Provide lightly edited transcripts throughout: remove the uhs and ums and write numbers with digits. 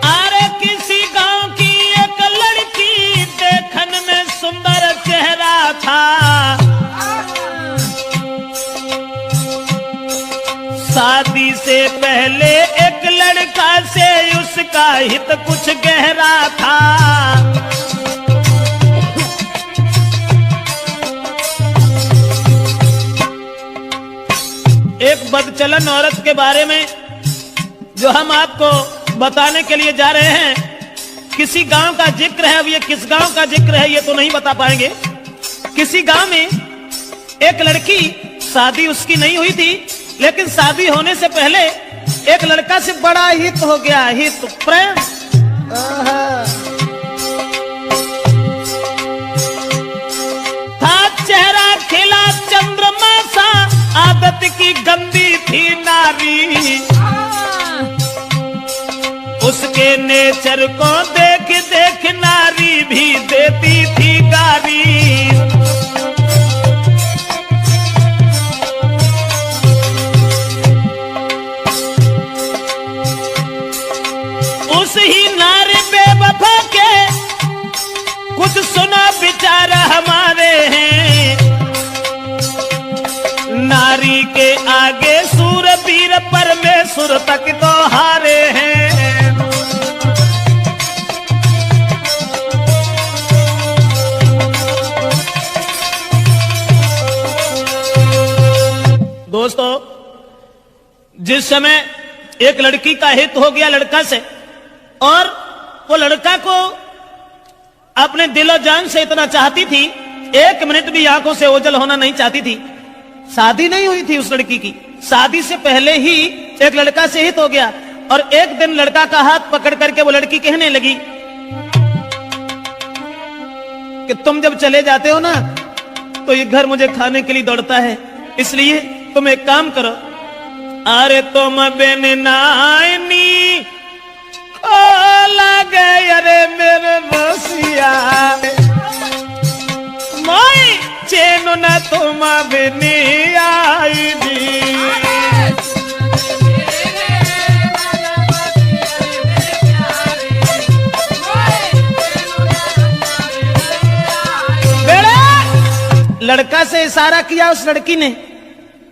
अरे किसी गांव की एक लड़की देखने में सुंदर चेहरा था, शादी से पहले एक लड़का से उसका हित कुछ गहरा था। एक बदचलन औरत के बारे में जो हम आपको बताने के लिए जा रहे हैं, किसी गांव का जिक्र है। अब ये किस गांव का जिक्र है ये तो नहीं बता पाएंगे। किसी गांव में एक लड़की, शादी उसकी नहीं हुई थी, लेकिन शादी होने से पहले एक लड़का से बड़ा हित हो गया, हित प्रेम। था चेहरा खिला चंद्रमा सा, आदत की गंदी थी नारी, उसके नेचर को देख देख नारी भी देती थी गारी। उस ही नारी बेवफा के कुछ सुना विचार हमारे हैं, नारी के आगे सूरवीर परमेश्वर तक तो हारे हैं। दोस्तों, जिस समय एक लड़की का हित हो गया लड़का से, और वो लड़का को अपने दिलो जान से इतना चाहती थी, एक मिनट भी आंखों से ओझल होना नहीं चाहती थी। शादी नहीं हुई थी उस लड़की की, शादी से पहले ही एक लड़का से हित हो गया। और एक दिन लड़का का हाथ पकड़ करके वो लड़की कहने लगी कि तुम जब चले जाते हो ना तो ये घर मुझे खाने के लिए दौड़ता है, इसलिए तुम एक काम करो, अरे तुम बिन नाइनी लगे अरे मेरे बसिया मोई चैन न तुम बिन आई दी। लड़का से इशारा किया उस लड़की ने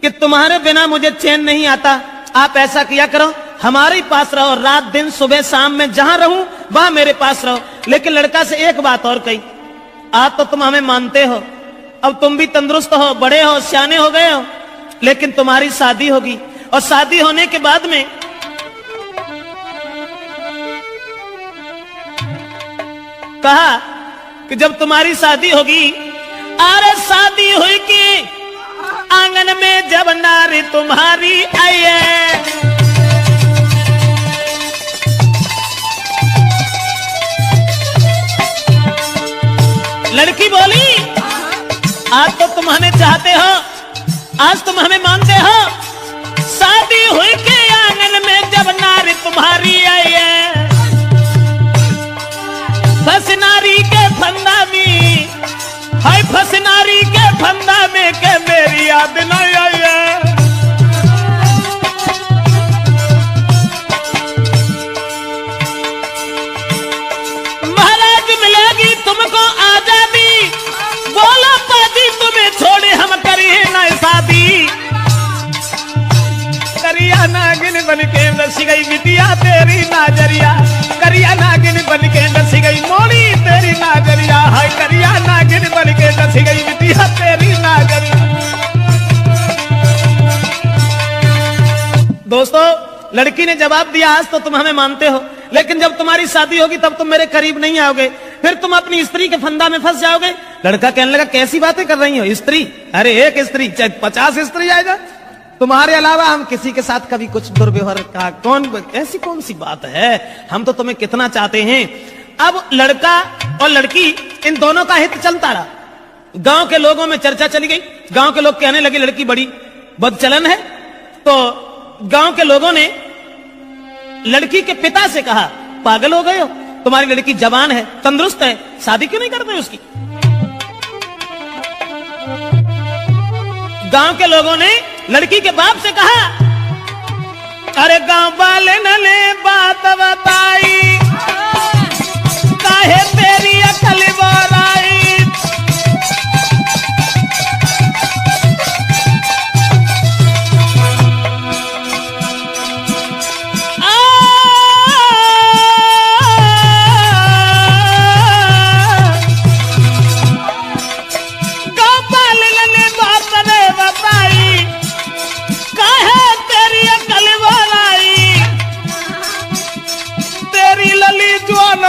कि तुम्हारे बिना मुझे चैन नहीं आता, आप ऐसा किया करो, हमारे पास रहो, रात दिन सुबह शाम में जहां रहूं वहां मेरे पास रहो। लेकिन लड़का से एक बात और कही, आज तो तुम हमें मानते हो, अब तुम भी तंदुरुस्त हो, बड़े हो, सियाने हो गए हो, लेकिन तुम्हारी शादी होगी, और शादी होने के बाद में कहा कि जब तुम्हारी शादी होगी, अरे शादी हुई कि आंगन में जब नारी तुम्हारी आई है, लड़की बोली आज तो तुम हमें चाहते हो, आज तुम हमें मानते हो, शादी हुई के आंगन में जब नारी तुम्हारी आई है, फंस नारी के फंदा में, हाय फंस नारी के फंदा में के मेरी याद नहीं आई है। महाराज मिलेगी तुमको आजादी, बोलो पाजी तुम्हें छोड़े हम करिए ना शादी। करिया नागिन बन के बस गई बिटिया तेरी नाजरिया, करिया नागिन बन के बस गई मोड़ी तेरी नाजरिया, हाय करिया नागिन बन के बस गई बिटिया तेरी नाजरिया। दोस्तों, लड़की ने जवाब दिया आज तो तुम हमें मानते हो, लेकिन जब तुम्हारी शादी होगी तब तुम मेरे करीब नहीं आओगे, फिर तुम अपनी स्त्री के फंदा में फंस जाओगे। लड़का कहने लगा कैसी बातें कर रही हो, स्त्री? अरे एक स्त्री चाहे 50 स्त्री आएगा, तुम्हारे अलावा हम किसी के साथ कभी कुछ दुर्व्यवहार का ऐसी कौन सी बात है, हम तो तुम्हें कितना चाहते हैं। अब लड़का और लड़की इन दोनों का हित चलता रहा, गांव के लोगों में चर्चा चली गई, गांव के लोग कहने लगे लड़की बड़ी बदचलन है। तो गांव के लोगों ने लड़की के पिता से कहा पागल हो गए हो, तुम्हारी लड़की जवान है, तंदुरुस्त है, शादी क्यों नहीं करते उसकी? गांव के लोगों ने लड़की के बाप से कहा, अरे गांव वाले न ले बात बताई, काहे तेरी अकल बोराई।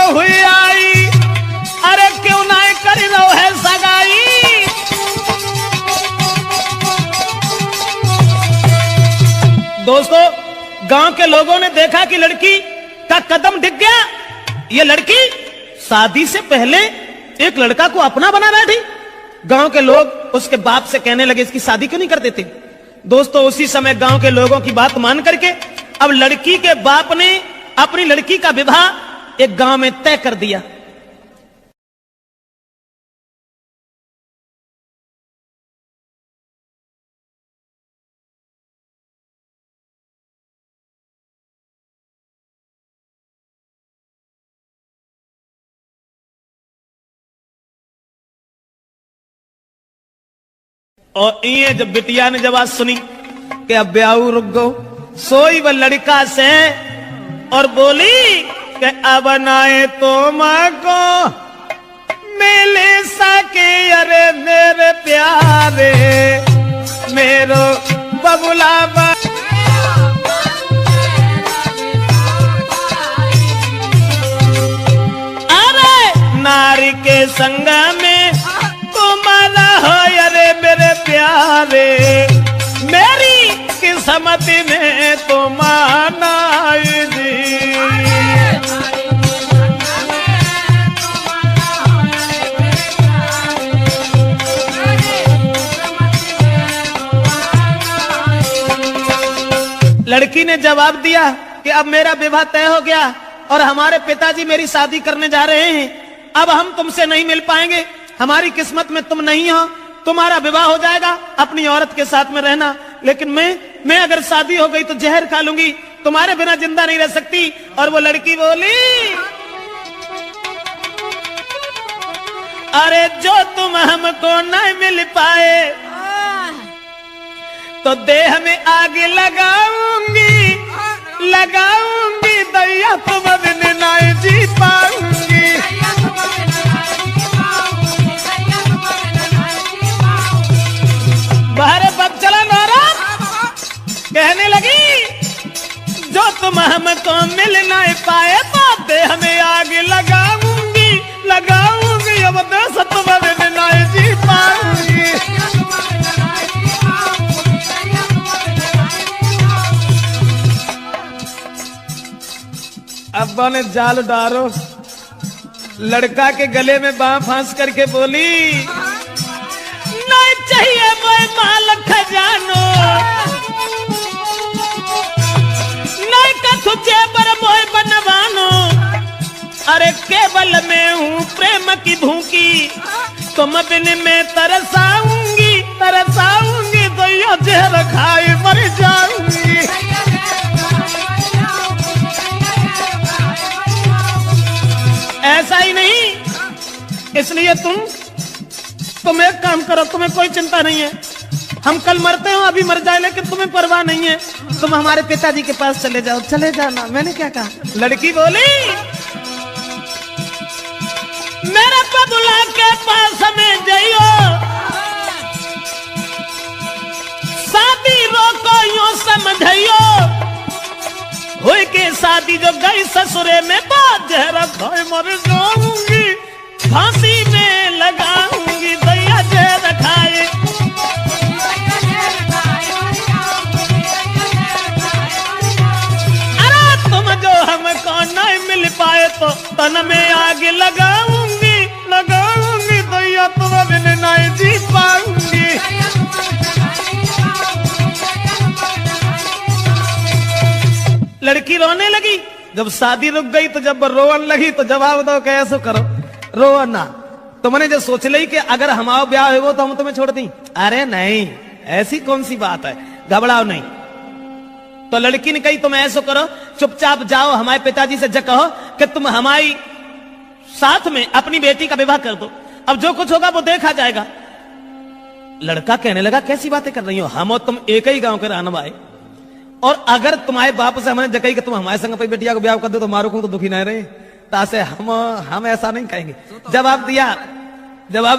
हुई आई, अरे क्यों ना कर लो है सगाई। दोस्तों, गांव के लोगों ने देखा कि लड़की का कदम ढिक गया। ये लड़की शादी से पहले एक लड़का को अपना बना बैठी। गांव के लोग उसके बाप से कहने लगे, इसकी शादी क्यों नहीं कर देते। दोस्तों, उसी समय गांव के लोगों की बात मान करके अब लड़की के बाप ने अपनी लड़की का विवाह एक गांव में तय कर दिया। और ये जब बिटिया ने जब आज सुनी कि अब ब्याह रुक गो, सोई वह लड़का से और बोली कि अब नाए तो माँ को मिले सके, अरे मेरे प्यारे मेरो बबुला बा। अरे नारी के संग में तुम्हारा हो, अरे मेरे प्यारे मेरी किस्मत में तुम्हारा जी। लड़की ने जवाब दिया कि अब मेरा विवाह तय हो गया और हमारे पिताजी मेरी शादी करने जा रहे हैं। अब हम तुमसे नहीं मिल पाएंगे, हमारी किस्मत में तुम नहीं हो, तुम्हारा विवाह हो जाएगा, अपनी औरत के साथ में रहना। लेकिन मैं अगर शादी हो गई तो जहर खा लूंगी, तुम्हारे बिना जिंदा नहीं रह सकती। और वो लड़की बोली, अरे जो तुम हमको नहीं मिल पाए तो देह में आग लगाऊंगी, लगाऊंगी दैया तुम बिन नहीं जी पाऊंगी। बाहर पग चला नौरत कहने लगी, जो तुम हमको मिल नहीं पाए तो देह में आग लगाऊंगी, लगाऊंगी अब देश तुम बिन नहीं जी पाऊंगी। अब्बा ने जाल डालो, लड़का के गले में बांह फांस करके बोली, नहीं चाहिए मोए माल खजानो, नहीं कथु जेबर मोए बनवानो, अरे केवल मैं हूँ प्रेम की भूखी, तुम बिन में तरसाऊंगी, तरसाऊंगी तो यो जहर खाई मर जाऊंगी। ऐसा ही नहीं, इसलिए तुम एक काम करो, तुम्हें कोई चिंता नहीं है, हम कल मरते हो अभी मर जाए, लेकिन तुम्हें परवाह नहीं है, तुम हमारे पिताजी के पास चले जाओ। चले जाना, मैंने क्या कहा। लड़की बोली, मेरे बबुला के पास में जाइयो, शादी रोको यूं समझियो, हुई के शादी जो गई ससुरे में बात जहरा खाए मर जाऊंगी, फांसी में लगाऊंगी दैया जहर खाए। अरे तुम जो हमको नहीं मिल पाए तो तन में आग लगाऊंगी, लगाऊंगी दैया तुम बिन नहीं जी पाऊंगी। लड़की रोने लगी। जब शादी रुक गई तो जब रोवन लगी तो जवाब दो कैसे करो, रो ना। तुमने जो सोच ली कि अगर हमारा ब्याह हो तो हम तुम्हें छोड़ दी, अरे नहीं, ऐसी कौन सी बात है, घबराओ नहीं। तो लड़की ने कही तुम ऐसा करो, चुपचाप जाओ हमारे पिताजी से कहो कि तुम हमारी साथ में अपनी बेटी का विवाह कर दो, अब जो कुछ होगा वो देखा जाएगा। लड़का कहने लगा कैसी बातें कर रही हो, हम और तुम एक ही गांव के रहने वाले, और अगर तुम्हारे बाप से हमने जगह कि तुम हमारे संग अपनी बेटिया को ब्याह कर दो तो मारो को तो दुखी नहीं रहे, तासे हम ऐसा नहीं कहेंगे। जवाब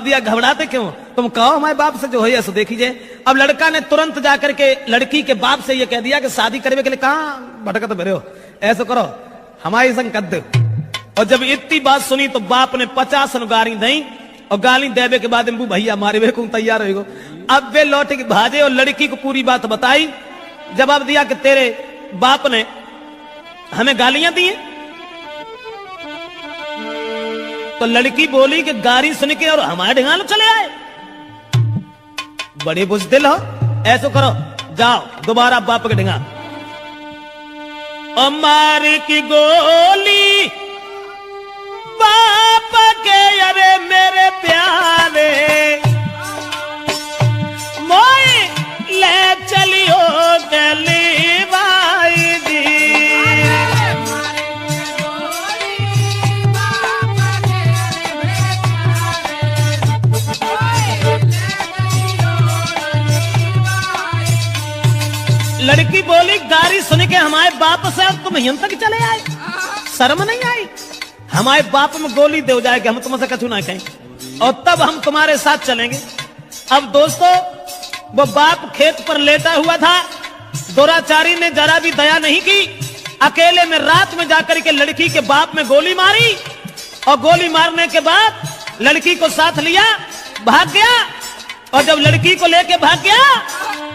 दिया घबराते क्यों, तुम कहो हमारे बाप से जो है सो देखी जाए। अब लड़का ने तुरंत जाकर के लड़की के बाप से ये कह दिया कि शादी करने के लिए कहां भटकत भरे हो, ऐसा करो हमारी संग कर दो। और जब इतनी बात सुनी तो बाप ने 50 गाली दी, और गाली देवे के बाद भैया मारे वे को तैयार हो। अब वे लौट के भाजे और लड़की को पूरी बात बताई, जवाब दिया कि तेरे बाप ने हमें गालियां दी हैं। तो लड़की बोली कि गाली सुन के और हमारे ढिंगाल चले आए, बड़े बुजदिल हो, ऐसा करो जाओ दोबारा बाप के ढिंगा और मार की गोली बाप के, अरे मेरे प्यारे मोई ले चलियो गली बाई जी। लड़की बोली गाली सुन के हमारे बाप से अब तुम यहां तक चले आए, शर्म नहीं आई, हमारे बाप में गोली दे जाएगी, हम तुमसे कछु ना कहें और तब हम तुम्हारे साथ चलेंगे। अब दोस्तों वो बाप खेत पर लेटा हुआ था, दुराचारी ने जरा भी दया नहीं की, अकेले में रात में जाकर के लड़की के बाप में गोली मारी, और गोली मारने के बाद लड़की को साथ लिया भाग गया। और जब लड़की को लेके भाग गया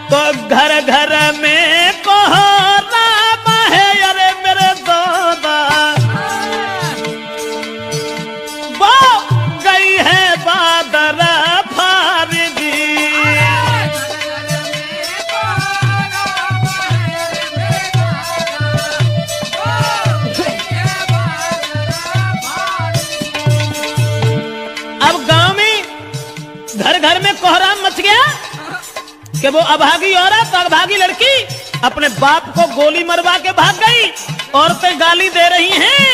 तो घर घर में कोहराम है, अरे मेरे दादा वो गई है बादर फारजी। अब गांव में घर घर में कोहराम मच गया कि वो अभागी औरत, अभागी लड़की अपने बाप को गोली मरवा के भाग गई। औरतें गाली दे रही हैं,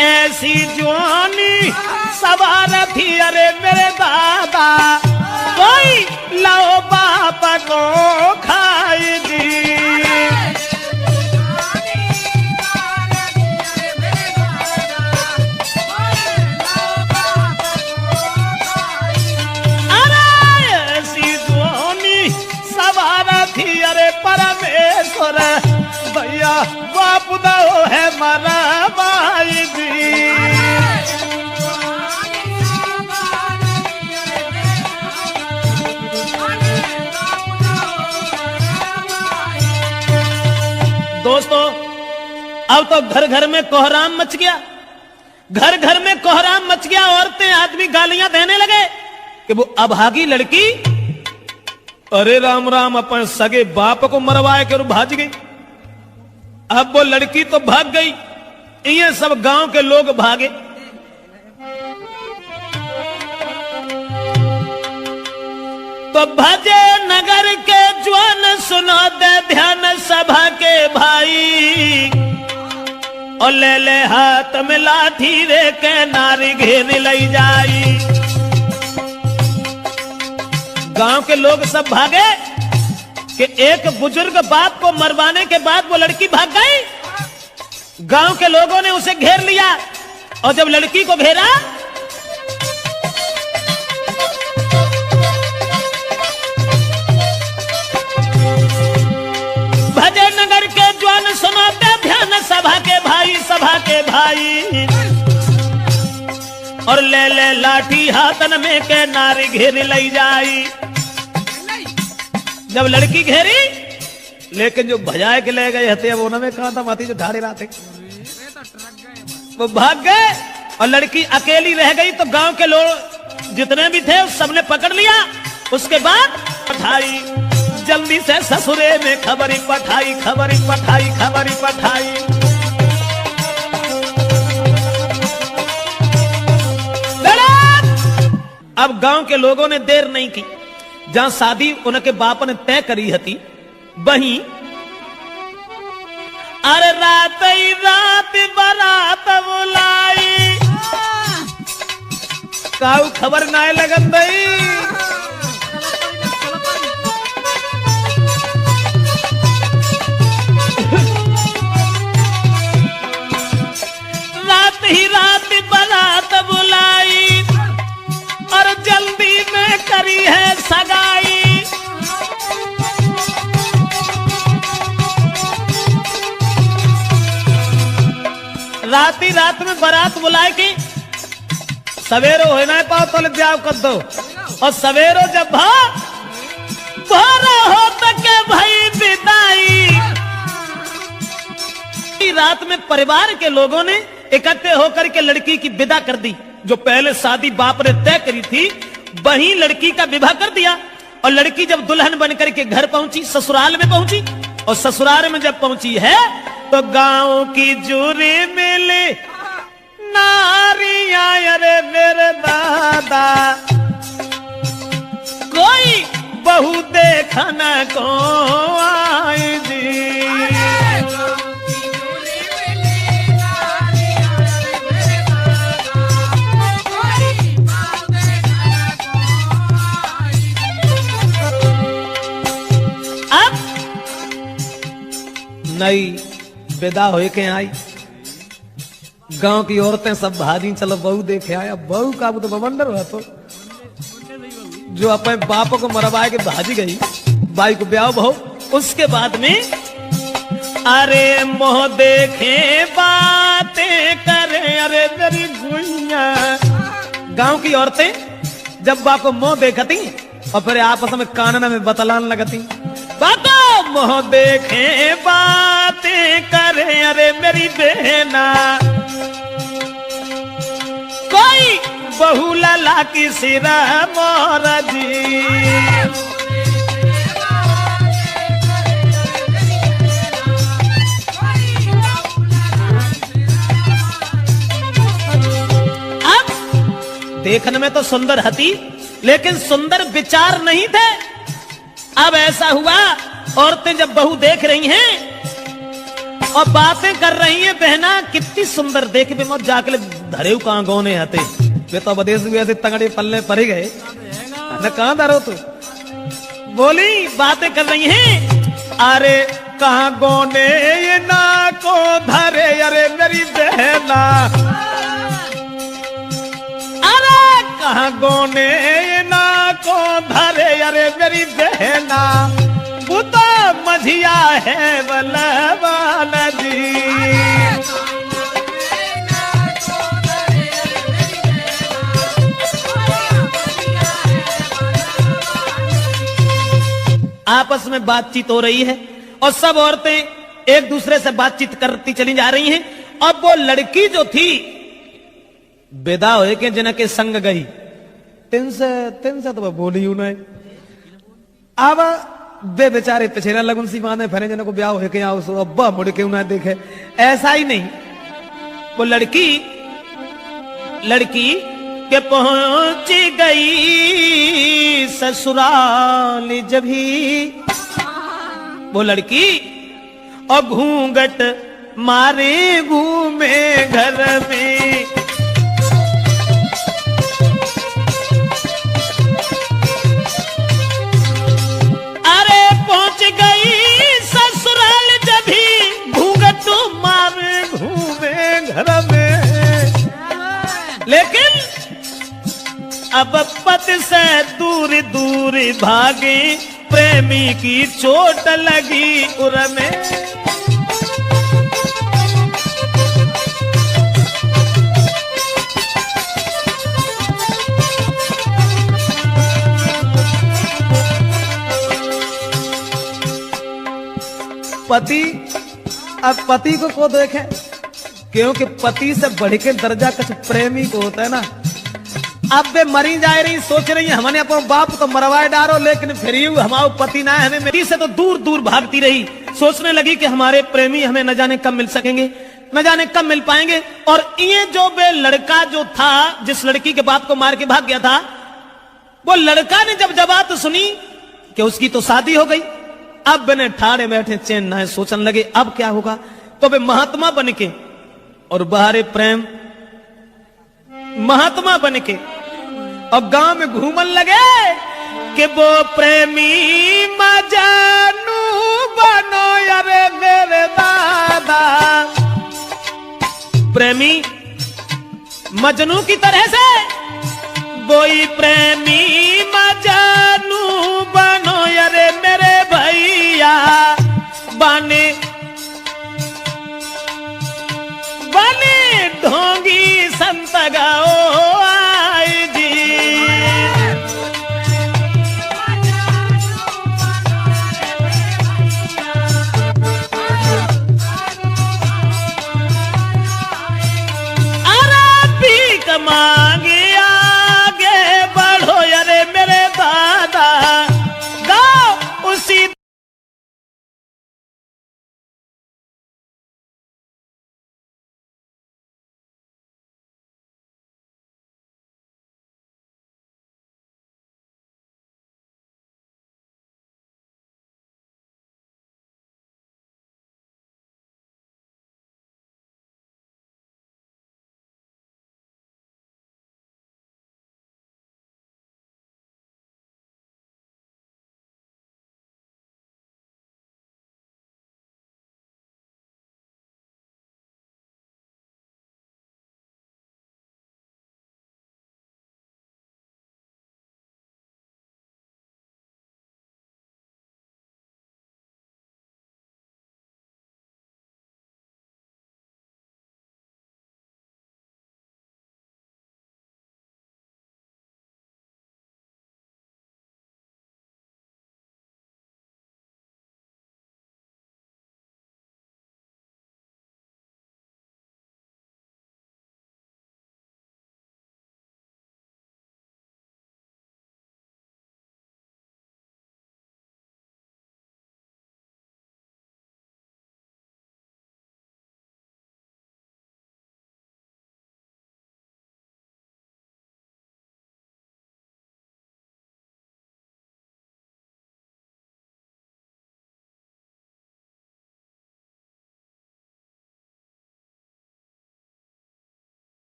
ऐसी जवानी सवार थी, अरे मेरे दादा कोई लाओ बाप को खाई दी। अरे परमेश्वर भैया बाप दो है मरा भाई जी। दोस्तों अब तो घर घर में कोहराम मच गया, घर घर में कोहराम मच गया, औरतें आदमी गालियां देने लगे कि वो अभागी लड़की अरे राम राम अपन सगे बाप को मरवाए के भाज गई। अब वो लड़की तो भाग गई, ये सब गांव के लोग भागे। तो भजे नगर के जवान सुनो दे ध्यान सभा के भाई, और ले हाथ में लाठी रे के नारी घेर लाई जाई। गांव के लोग सब भागे कि एक बुजुर्ग बाप को मरवाने के बाद वो लड़की भाग गई। गांव के लोगों ने उसे घेर लिया, और जब लड़की को घेरा भजे नगर के जवान सुनाते ध्यान सभा के भाई, सभा के भाई, और ले लाठी हाथन में के नारी घेर लाई जाई। जब लड़की घेरी, लेकिन जो भजाए के ले गए हते वो में कहा था माती जो ढाड़े रहा थे वो भाग गए, और लड़की अकेली रह गई। तो गांव के लोग जितने भी थे सबने पकड़ लिया। उसके बाद पठाई जल्दी से ससुरे में खबरी पठाई, खबरी पठाई, खबरी पठाई। अब गांव के लोगों ने देर नहीं की, जहां शादी उनके बाप ने तय करी हती वहीं अरे रात ही रात बारात बुलाई काऊ खबर ना लगन भाई रात ही रात बारात बुलाई और जल्दी में करी है सगाई रात ही रात में बारात बुलाए कि सवेरो हो ना पाओ तो ब्याह कर दो और सवेरो जब हो तो के भाई विदाई रात में परिवार के लोगों ने इकट्ठे होकर के लड़की की विदा कर दी। जो पहले शादी बाप ने तय करी थी वहीं लड़की का विवाह कर दिया और लड़की जब दुल्हन बनकर के घर पहुंची ससुराल में पहुंची और ससुराल में जब पहुंची है तो गांव की जूरी मिली नारियां अरे मेरे दादा कोई बहू देखना को आई जी अब नई विदा हो के आई गांव की औरतें सब भागी चलो बहू देखे आए। अब बहू का तो बवंडर हुआ तो जो अपने बापों को मरवाए के भाजी गई बाई को ब्याह बहू। उसके बाद में अरे मोह देखे बातें करे अरे मेरी गुइया गांव की औरतें जब बाप को मोह देखती और फिर आपस में कानना में बतलान लगती बाबा मोह देखे बातें करे अरे मेरी बहना कोई बहू लला की सिरा मोरा जी अब देखने में तो सुंदर हती लेकिन सुंदर विचार नहीं थे। अब ऐसा हुआ औरतें जब बहू देख रही हैं और बातें कर रही हैं बहना कितनी सुंदर देख भी मत जाके धरे कहां गौने आते वे तो विदेश में ऐसे तंगड़े पल्ले पड़ गए न कहां धरो तू बोली बातें कर रही हैं अरे कहां गौने ये ना को धरे अरे मेरी बहना अरे कहां गौने ये ना को धरे अरे मेरी बहना वो तो मझिया है बलवाना जी आपस में बातचीत हो रही है और सब औरतें एक दूसरे से बातचीत करती चली जा रही हैं। अब वो लड़की जो थी विदा हो के जिनके संग गई तिन से तो बोली हूं नहीं। अब वे बेचारे पिछेना लगन सी माने फरे जन को ब्याह हो के आओ सो अब्बा मुड़ के उन्हें देखे ऐसा ही नहीं। वो लड़की के पहुंच गई ससुराल जब ही वो लड़की और घूंघट मारे घूमे घर में अरे पहुंच गई ससुराल जब ही घूंघट मारे घूमे घर में। लेकिन अब पद से दूर दूर भागे प्रेमी की चोट लगी उर में। पति अब पति को देखे क्योंकि पति से बढ़ के दर्जा कुछ प्रेमी को होता है ना। अब वे मरी जा रही सोच रही है हमने अपना बाप तो मरवाए डालो लेकिन फिर हमारे पति ना है। हमें मेरी से तो दूर दूर भागती रही सोचने लगी कि हमारे प्रेमी हमें न जाने कब मिल सकेंगे न जाने कब मिल पाएंगे। और ये जो वे लड़का जो था जिस लड़की के बाप को मार के भाग गया था वो लड़का ने जब जबात सुनी कि उसकी तो शादी हो गई, अब बने ठाड़े बैठे चैन ना है, सोचने लगे अब क्या होगा। तो वे महात्मा बन के और बाहरे प्रेम महात्मा बन के और गांव में घूमन लगे कि वो प्रेमी मजनू बनो अरे मेरे दादा। प्रेमी मजनू की तरह से वही प्रेमी मजनू बनो अरे मेरे भैया। बने बने ढोंगी संत गाओ आई जी। अरे भीख मांगे आगे बढ़ो अरे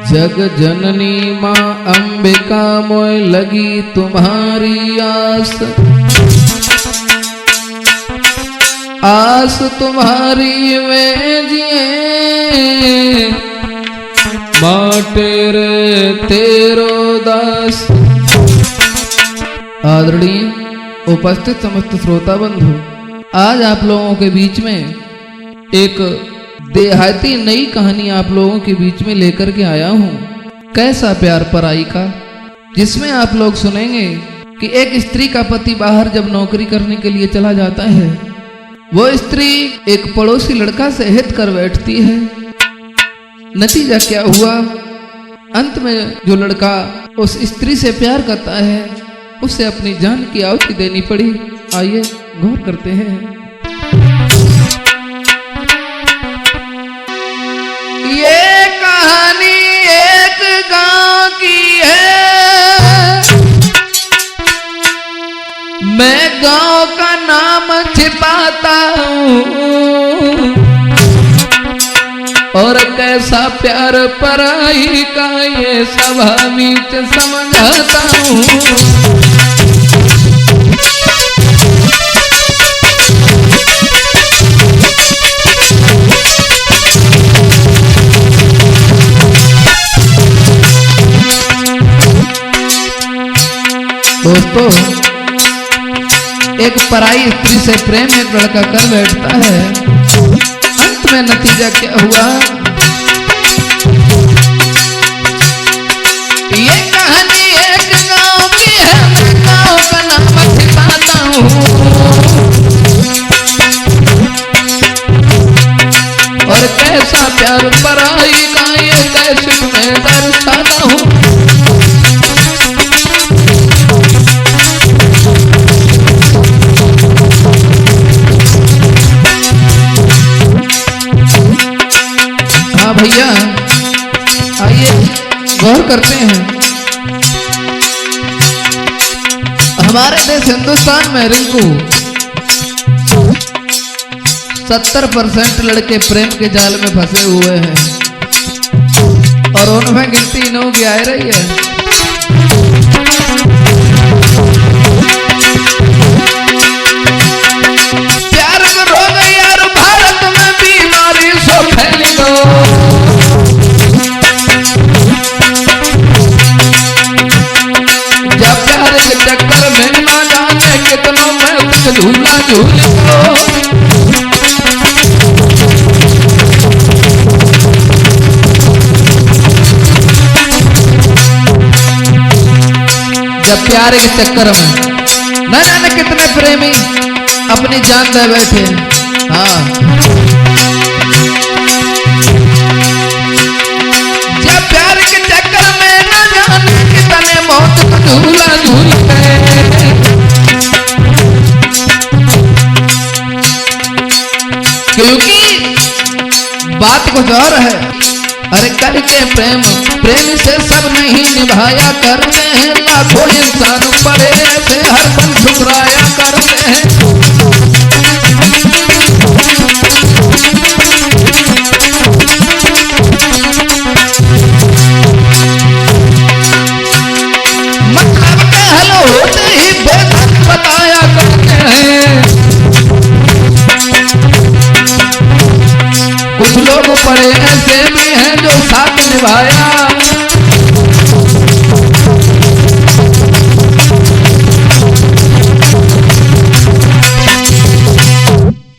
जग जननी मां अंबिका मोय लगी तुम्हारी आस, आस तुम्हारी में जिए बाटे रे तेरो दास। आदरणीय उपस्थित समस्त श्रोता बंधु, आज आप लोगों के बीच में एक देहाती नई कहानी आप लोगों के बीच में लेकर के आया हूं, कैसा प्यार पराई का, जिसमें आप लोग सुनेंगे कि एक स्त्री का पति बाहर जब नौकरी करने के लिए चला जाता है, वो स्त्री एक पड़ोसी लड़का से हित कर बैठती है। नतीजा क्या हुआ, अंत में जो लड़का उस स्त्री से प्यार करता है उसे अपनी जान की आहुति देनी पड़ी। आइए गौर करते हैं। ये कहानी एक गांव की है, मैं गांव का नाम छिपाता हूँ, और कैसा प्यार पराई का ये सभा बीच समझाता हूँ। दोस्तों, एक पराई स्त्री से प्रेम एक लड़का कर बैठता है, अंत में नतीजा क्या हुआ, ये कहानी एक गांव की है, मैं गांव का नाम छिपाता हूँ, और कैसा प्यार पराई का ये कैसे मैं दर्शाता हूँ। भैया आइए गौर करते हैं। हमारे देश हिंदुस्तान में रिंकू 70% लड़के प्रेम के जाल में फंसे हुए हैं, और उनमें गिनती इनों की आ रही है। प्यार को रोग यार भारत में बीमारी सो फैली दो, चक्कर में ना जाने कितनों में झूला झूल लो। जब प्यार के चक्कर में ना जाने कितने प्रेमी अपनी जान दे बैठे। हाँ, जब प्यार के चक्कर में ना जाने कितने मौत को झूला झूल क्योंकि बात कुछ और है। अरे करके प्रेम प्रेम से सब नहीं निभाया करते हैं, लाखों इंसान पड़े ऐसे हर पल ठुकराया करते हैं। मतलब के हल होते ही बेदर्द बताया करते हैं। कुछ लोग पड़े ऐसे भी हैं जो साथ निभाया।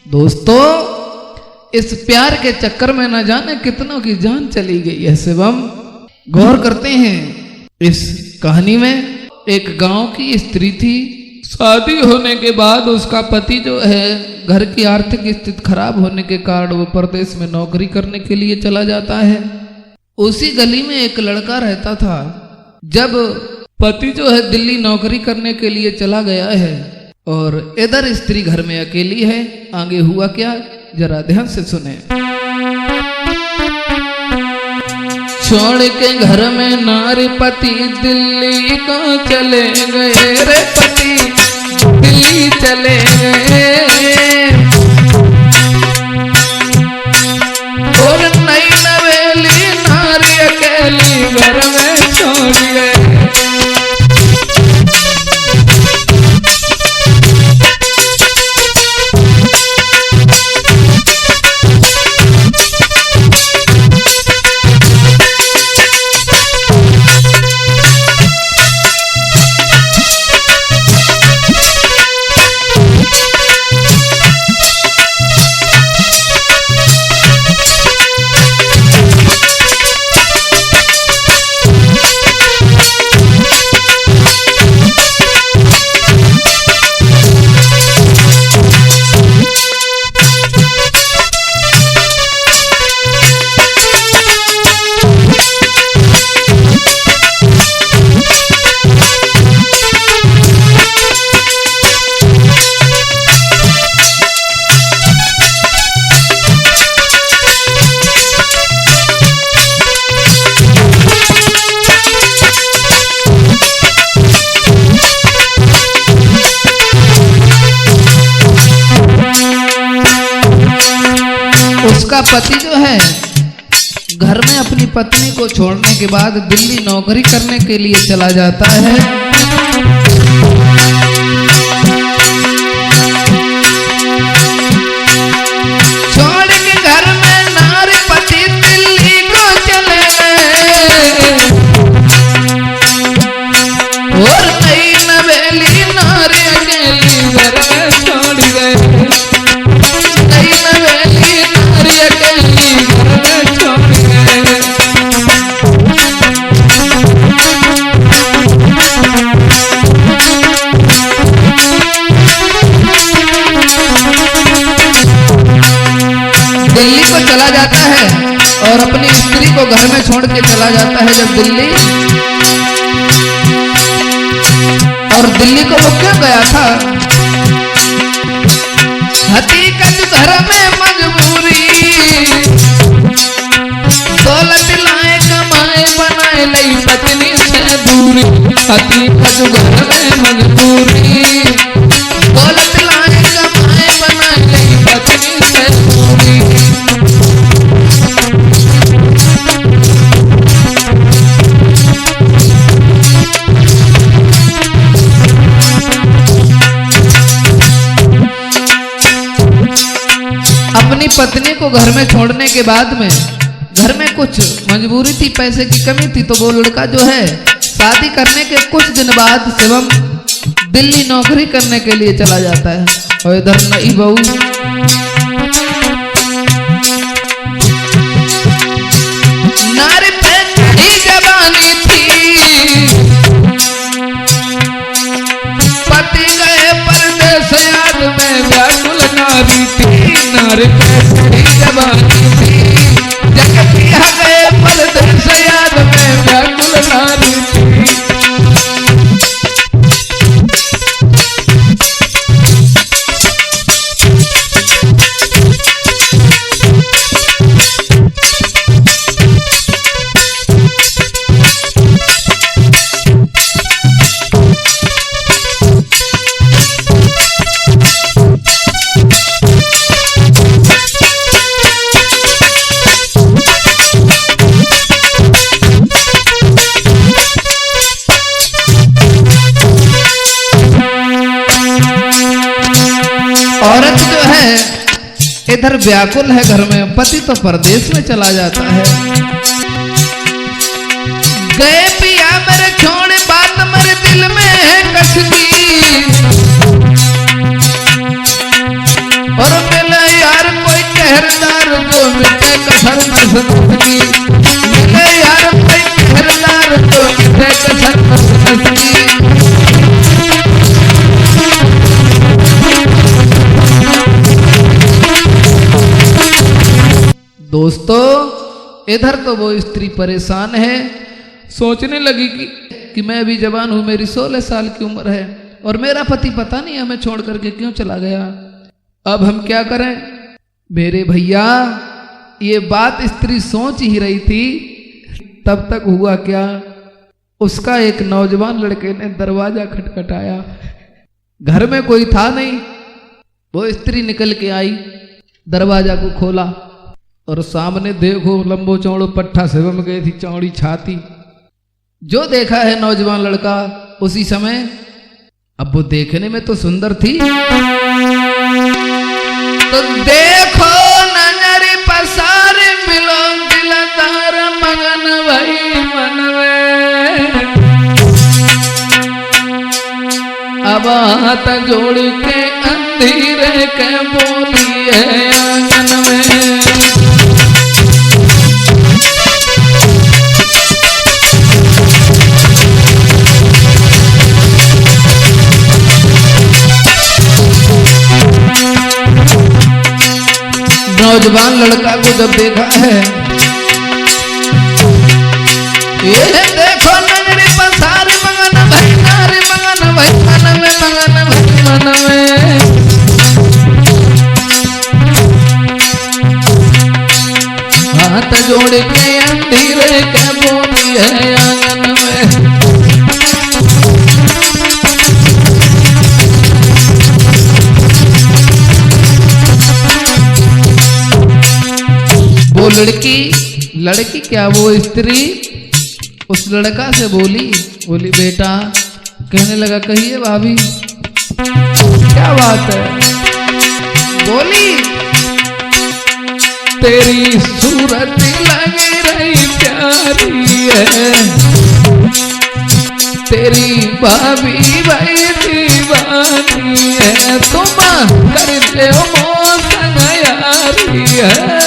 दोस्तों, इस प्यार के चक्कर में न जाने कितनों की जान चली गई है। शिवम, गौर करते हैं इस कहानी में। एक गांव की स्त्री थी, शादी होने के बाद उसका पति जो है घर की आर्थिक स्थिति खराब होने के कारण वो परदेश में नौकरी करने के लिए चला जाता है। उसी गली में एक लड़का रहता था। जब पति जो है दिल्ली नौकरी करने के लिए चला गया है और इधर स्त्री घर में अकेली है, आगे हुआ क्या जरा ध्यान से सुने। छोड़ के घर में नारी पति दिल्ली को चले गए रे, पति दिल्ली चले गए। और नई घर में छोड़ गए। उसका पति जो है घर में अपनी पत्नी को छोड़ने के बाद दिल्ली नौकरी करने के लिए चला जाता है। छोड़ के घर में नारी पति दिल्ली को चले गए और नई नवेली नारी अकेली घर में छोड़ गए। नई नवेली नारी अकेली घर में छोड़ गए। दिल्ली को चला जाता है और अपनी स्त्री को घर में छोड़ के चला जाता है जब दिल्ली। और दिल्ली को वो क्यों गया था? हकीकत घर में मजबूरी, दौलत लाए कमाए बनाए नई पत्नी से दूरी। हकीकत घर में मजबूरी, दौलत लाए कमाए बनाए नई पत्नी से दूरी। अपनी पत्नी को घर में छोड़ने के बाद में घर में कुछ मजबूरी थी, पैसे की कमी थी, तो वो लड़का जो है शादी करने के कुछ दिन बाद शिवम दिल्ली नौकरी करने के लिए चला जाता है। और इधर नई बहू नारी पे चढ़ी जवानी थी, पति गए परदेस याद में व्याकुल नारी थी। नारी पे चढ़ी जवानी थी, जग पिया गए परदेस याद में व्याकुल नारी थी। औरत जो है इधर व्याकुल है घर में, पति तो परदेश में चला जाता है। गए पिया मेरे छोड़ बात मेरे दिल में है कसकी, और मिले यार कोई कहरदार जो मिटे कसर न सकी। मिले यार कोई कहरदार जो मिटे कसर न सकी। दोस्तों इधर तो वो स्त्री परेशान है, सोचने लगी कि मैं अभी जवान हूं, मेरी 16 साल की उम्र है और मेरा पति पता नहीं हमें छोड़ करके क्यों चला गया। अब हम क्या करें? मेरे भैया ये बात स्त्री सोच ही रही थी, तब तक हुआ क्या, उसका एक नौजवान लड़के ने दरवाजा खटखटाया। घर में कोई था नहीं, वो स्त्री निकल के आई, दरवाजा को खोला और सामने देखो लंबो चौड़ो पट्ठा शिवम गई थी, चौड़ी छाती, जो देखा है नौजवान लड़का उसी समय, अब वो देखने में तो सुंदर थी, तो देखो नजर पसार मिलो दिलदार मगन भई मनवे, अब हाथ जोड़ के अंधेरे के बोलिए आंगन में। नौजवान लड़का को जब देखा है, ये देखो नगरी पसार मगन भई नारी मगन भई मन में मगन भई मन में, हाथ जोड़ के अंधेरे के बोली है आंगन में। वो लड़की क्या वो स्त्री उस लड़का से बोली बेटा, कहने लगा कहिए भाभी क्या बात है। बोली तेरी सूरत लगी रही प्यारी है, तेरी भाभी भाई दीवानी है, तुम कर ले मौसम यारी है।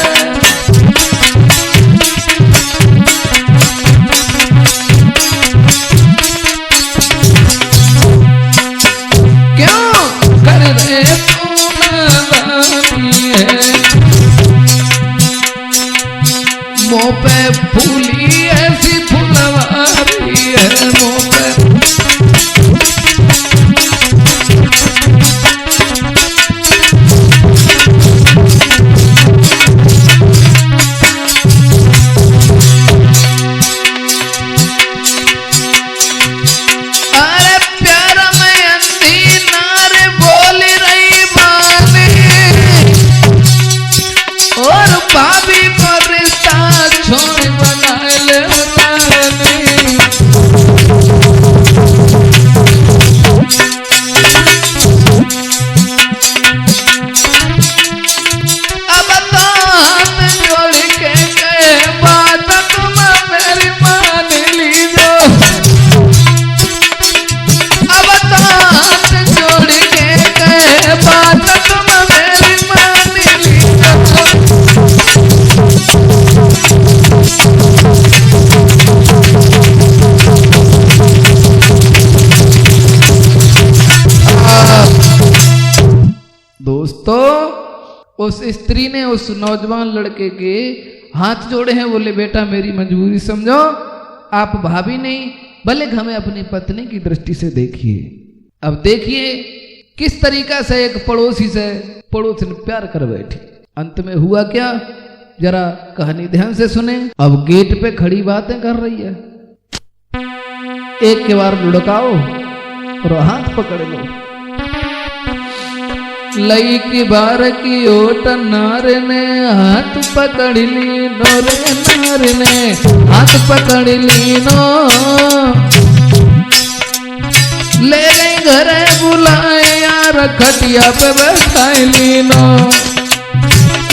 मुँह पे फूली ऐसी फुलवारी है, मुँह पे अरे प्यार में अंधी नार बोल रही बानी, और भाभी को छोड़ बना ले रानी। अब तो हाथ जोड़ के गए बात तुम मेरी मान लीजो, अब तो हाथ जोड़ के गए बात तुम मेरी मान लीजो। दोस्तों उस स्त्री ने उस नौजवान लड़के के हाथ जोड़े हैं, बोले बेटा मेरी मजबूरी समझो, आप भाभी नहीं भले हमें अपनी पत्नी की दृष्टि से देखिए। अब देखिए किस तरीका से एक पड़ोसी ने प्यार कर बैठी। अंत में हुआ क्या जरा कहानी ध्यान से सुने। अब गेट पे खड़ी बातें कर रही है, एक के बार लुढ़काओ और हाथ पकड़ लो। लई की बार की ओट नार ने हाथ पकड़ ली नो रे, नार ने हाथ पकड़ ली नो, ले गई घरे बुलाए यार खटिया पे बैठाई ली नो,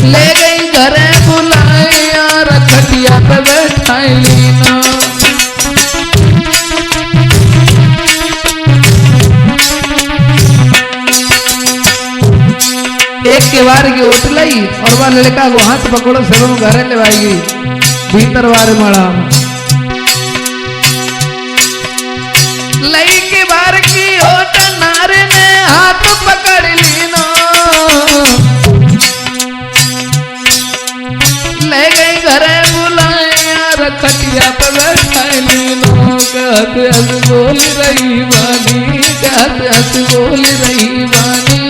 ले गई घरे बुलाए यार खटिया पे बैठाई ली नो। एक के बार की ओट लई और वह लड़का को हाथ पकड़ो सब घरे ले आएगी भीतर वारे मड़ा। लई के बार की ओट नारे ने हाथ पकड़ ली नो, ले गई घरे बुलाए यार खटिया पे बैठाई ली नो। कहते हंस बोल रही बानी, कहते हंस बोल रही बानी,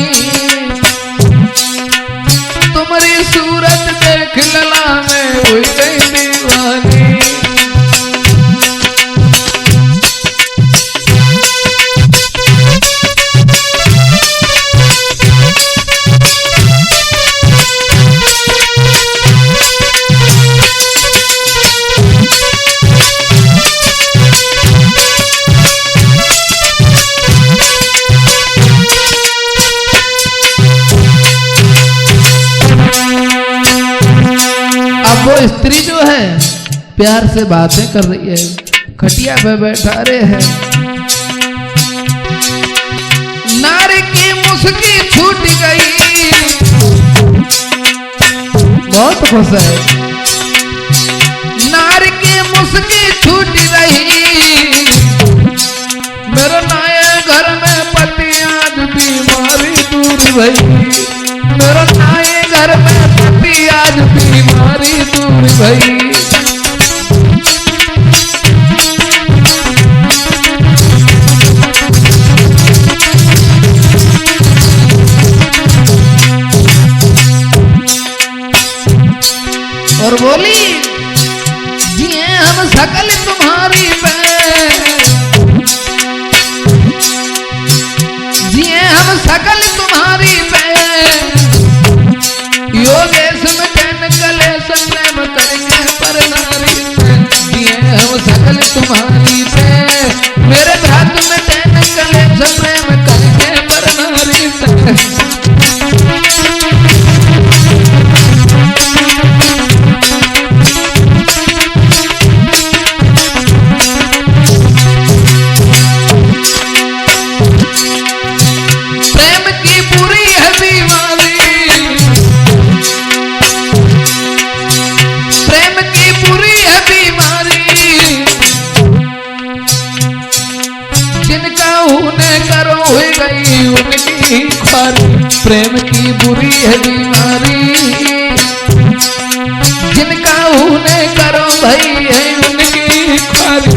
तुम्हारी सूरत देख लला में हुई गई दीवानी। प्यार से बातें कर रही है, खटिया पे बैठा रे है। नारी की मुस्की छूट गई, बहुत खुश है। नारी की मुस्की छूट रही, मेरे नए घर में पति आज बीमारी दूर भई, मेरे नए घर में पति आज बीमारी दूर भई। और बोली जिए हम सकल तुम्हारी पे, जिए हम सकल तुम्हारी पे, योगेश में चैन कलेश प्रेम करके पर नारी पे, जिए हम सकल तुम्हारी पे, मेरे भ्रात में चैन कलेश प्रेम करके पर नारी पे। प्रेम की बुरी है बीमारी, जिनका उन्हें करो भाई है उनकी ख्वारी।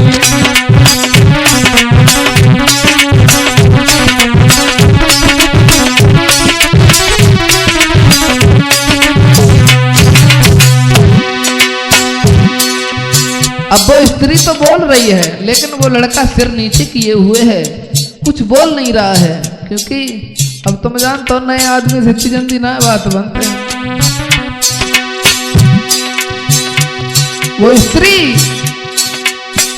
अब वो स्त्री तो बोल रही है, लेकिन वो लड़का सिर नीचे किए हुए है, कुछ बोल नहीं रहा है, क्योंकि अब तुम जानते हो नए आदमी से इतनी जल्दी ना बात बनते हैं। वो स्त्री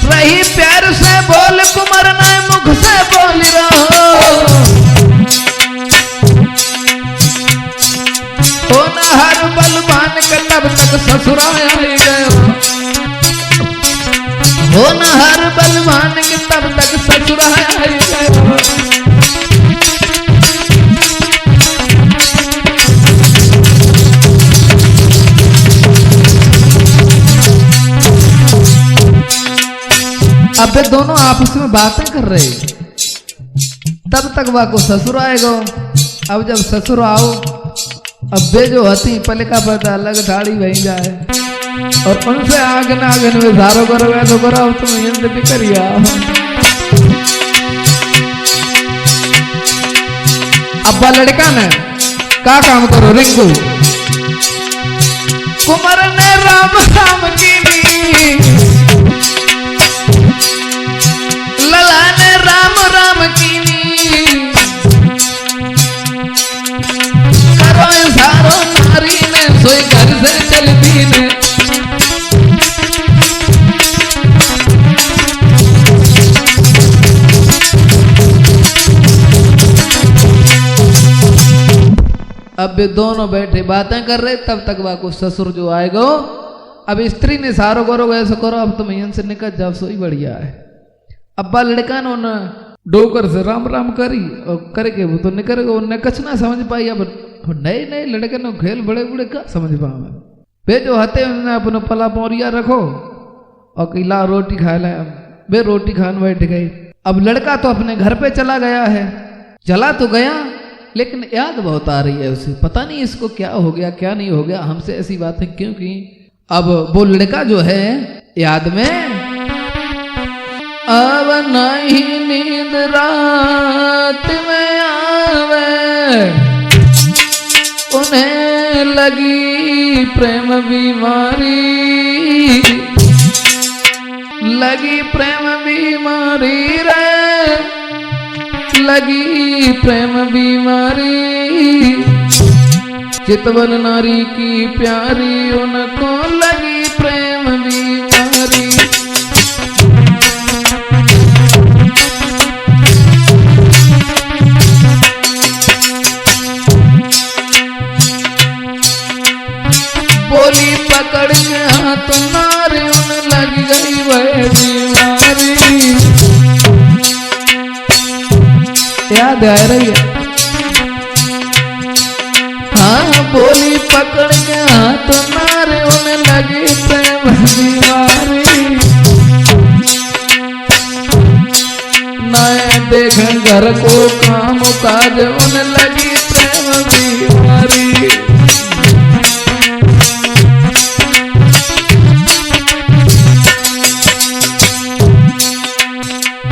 रही प्यार से बोल कुमार नए मुख से बोल रहो, हो न हर बलवान के तब तक ससुराल गए, हो न हर बलवान के तब तक ससुराल गए। अब वे दोनों आपस में बातें कर रहे, तब तक वह को ससुर आएगा। अब जब ससुर आओ, अब वे जो हती पल का पता अलग ढाड़ी वहीं जाए, और उनसे आगन आगन में सारो करो तो करो, अब तुम यंत्र भी करिया। अब लड़का ने का काम करो रिंकू, कुमार ने राम राम की राम राम कीनी, करो सारो नारी ने सोई घर से चलती ने। अब वे दोनों बैठे बातें कर रहे, तब तक वह को ससुर जो आएगा। अब स्त्री ने सारो करो ऐसा करो, अब तुम यहां से निकल जाओ, सोई बढ़िया है। अब्बा लड़का ने उन डोकर से राम राम करी और करके वो तो निकल गए, उन्हें कुछ ना समझ पाई। अब नए नए लड़के ने खेल बड़े बड़े का समझ पाओ, वे जो हते उन्हें अपने पला पौरिया रखो और किला रोटी खा लाया, वे रोटी खाने बैठ गए। अब लड़का तो अपने घर पे चला गया है, चला तो गया लेकिन याद बहुत आ रही है उसे, पता नहीं इसको क्या हो गया क्या नहीं हो गया, हमसे ऐसी बातें क्यों की। अब वो लड़का जो है याद में, अब नहीं नींद रात में आवे, उन्हें लगी प्रेम बीमारी, लगी प्रेम बीमारी रे, लगी प्रेम बीमारी। चितवन नारी की प्यारी, उनको लगी प्रेम बीमारी। बोली पकड़ के हाथ नारी, उन याद आ रही है। हाँ बोली पकड़ के हाथ मारे उन्हें लगी प्रेम दीवारी। नए देखे घर को काम काज उन्हें लगी प्रेम दीवारी।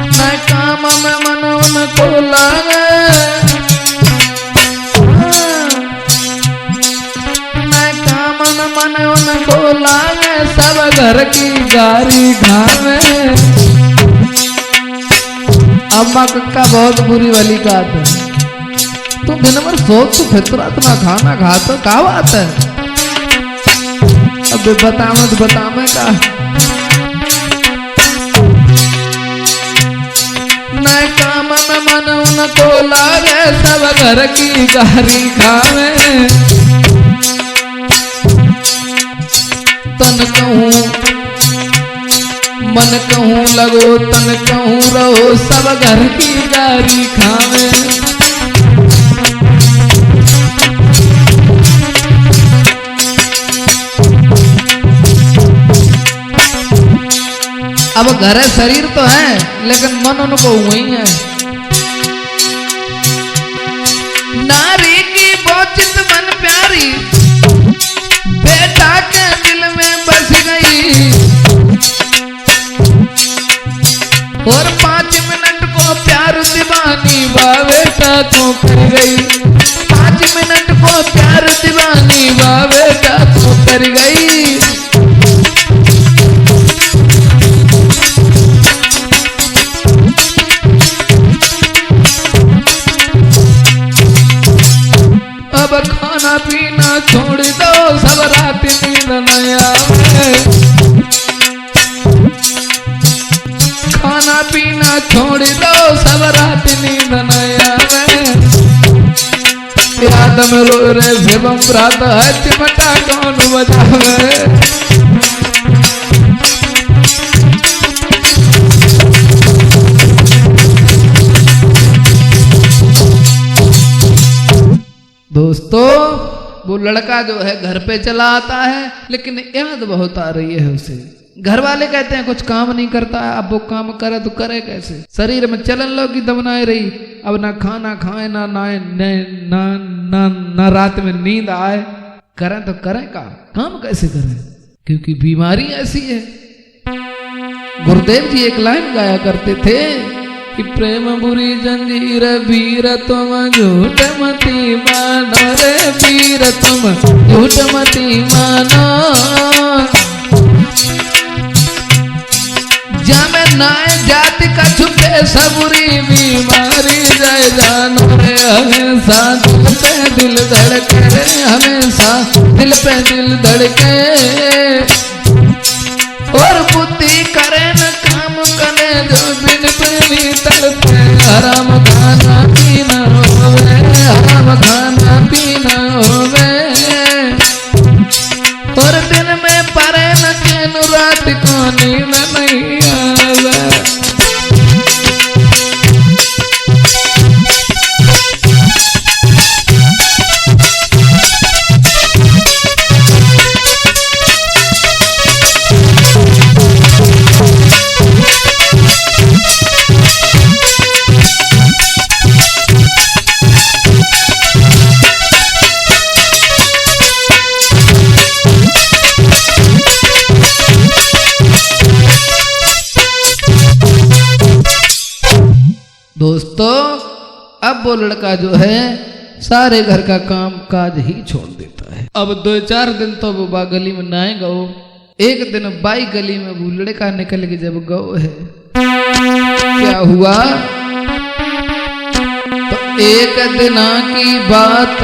नए काम में मन उनको लागे, नए काम में मन उनको लागे, सब घर की गारी खावे। अम्मा का बहुत बुरी वाली बात है, तू दिन भर सोच फितरत ना खाना खाता क्या बात है। अब बता मत बता मैं का नए काम में मन उनको लागे, सब घर की गारी खावे। तन कहूँ मन कहूँ लगो तन कहूँ रहो, सब घर की गारी खावे। अब घर है शरीर तो है लेकिन मन उनको वही है। नारी की बोचित मन प्यारी, बेटा के दिल में बस गई। और 5 मिनट को प्यार दीवानी वाह बेटा को कर गई। 5 मिनट को प्यार दीवानी वाह बेटा को कर गई। अब खाना पीना छोड़ दो, सब रात नींद न आवे। खाना पीना छोड़ दो, सब रात नींद न आवे। याद में रो रे शिवम रात है, चिमटा कौन बजावे। दोस्तों वो लड़का जो है घर पे चला आता है लेकिन याद बहुत आ रही है उसे। घर वाले कहते हैं कुछ काम नहीं करता है, अब वो काम करे तो करे कैसे। शरीर में चलन लो की दबनाए रही, अब ना खाना खाए ना नहाए ना ना ना रात में नींद आए। करें तो करें काम कैसे करें, क्योंकि बीमारी ऐसी है। गुरुदेव जी एक लाइन गाया करते थे कि प्रेम बुरी जंजीर वीर तुम झूठ मती मानो रे, वीर तुम झूठ मती मानो। जब नाय जाति का छुपे सबुरी बीमारी जाए जानो रे। हमेशा दिल पे दिल धड़के रे, हमेशा दिल पे दिल धड़के। और बुद्धि करे न काम करे, जो बिन प्रेमी तड़पे। हराम खाना पीना होवे, हराम खाना पीना होवे। और दिन में परे न चैन, रात को नींद नहीं आवे। दोस्तों अब वो लड़का जो है सारे घर का काम काज ही छोड़ देता है। अब 2-4 दिन तो वो बा गली में नहाए गो। एक दिन बाई गली में वो लड़का निकल के जब गो है, क्या हुआ तो एक दिन की बात,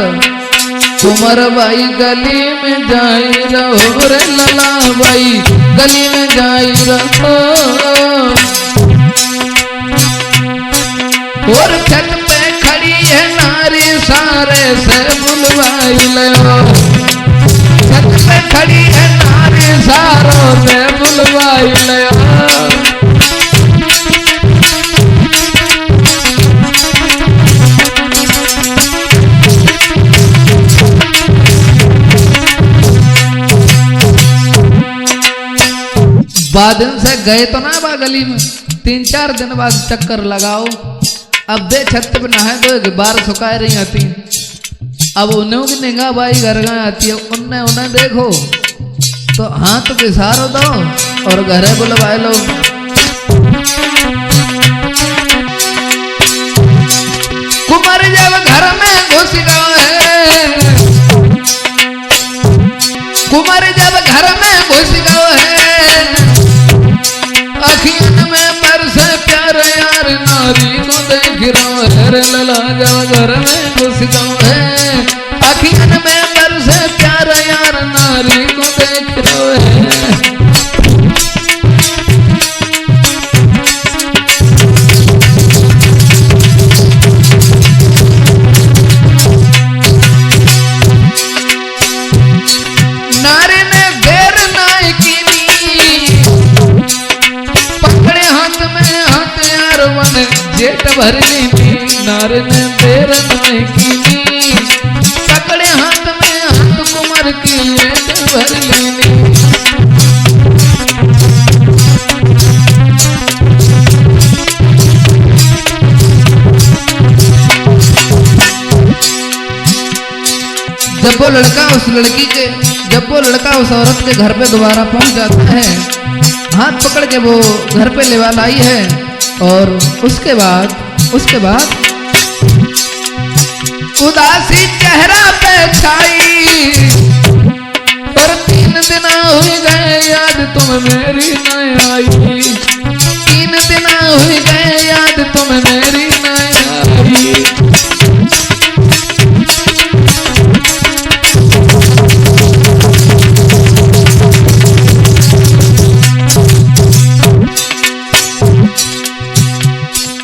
कुंवर बाई गली में जाई रहो रे लला बाई गली में जाई रहो। और छत पे खड़ी है नारी, सारे से बुलवाई लो। छत पे खड़ी है नारी, सारों से बुलवाई लो। दिन से गए तो ना बा गली में, 3-4 दिन बाद चक्कर लगाओ। अब दे छत पे नहाए दो बार सुखाए रही आती, अब उन्हें की निगाह बाई घर गए आती है, उन्हें देखो तो हाथ के इशारा दो और घरे बुलवाए लो। कुमार जब घर में घुस गए, कुमार जब घर में घुस गए, अखियन में बरसे प्यार यार नारी को देख रो है। लला जब घर में घुस गए, अखियन में बरसे प्यार यार नारी को देख रो है। नारी ने देर नाई की, पकड़े हाथ में हथियार मन जेठ भर ली। नारी ने देर नाई की, पकड़े हाथ में हाथ कुमार की जेठ भर ली। जब वो लड़का उस लड़की के, जब वो लड़का उस औरत के घर पे दोबारा पहुंच जाता है, हाथ पकड़ के वो घर पे लेवा लाई है, और उसके बाद उदासी चेहरा पे छाई, और 3 दिन हुई गए याद तुम मेरी न आई। 3 दिन हुई गए याद तुम मेरी न आई।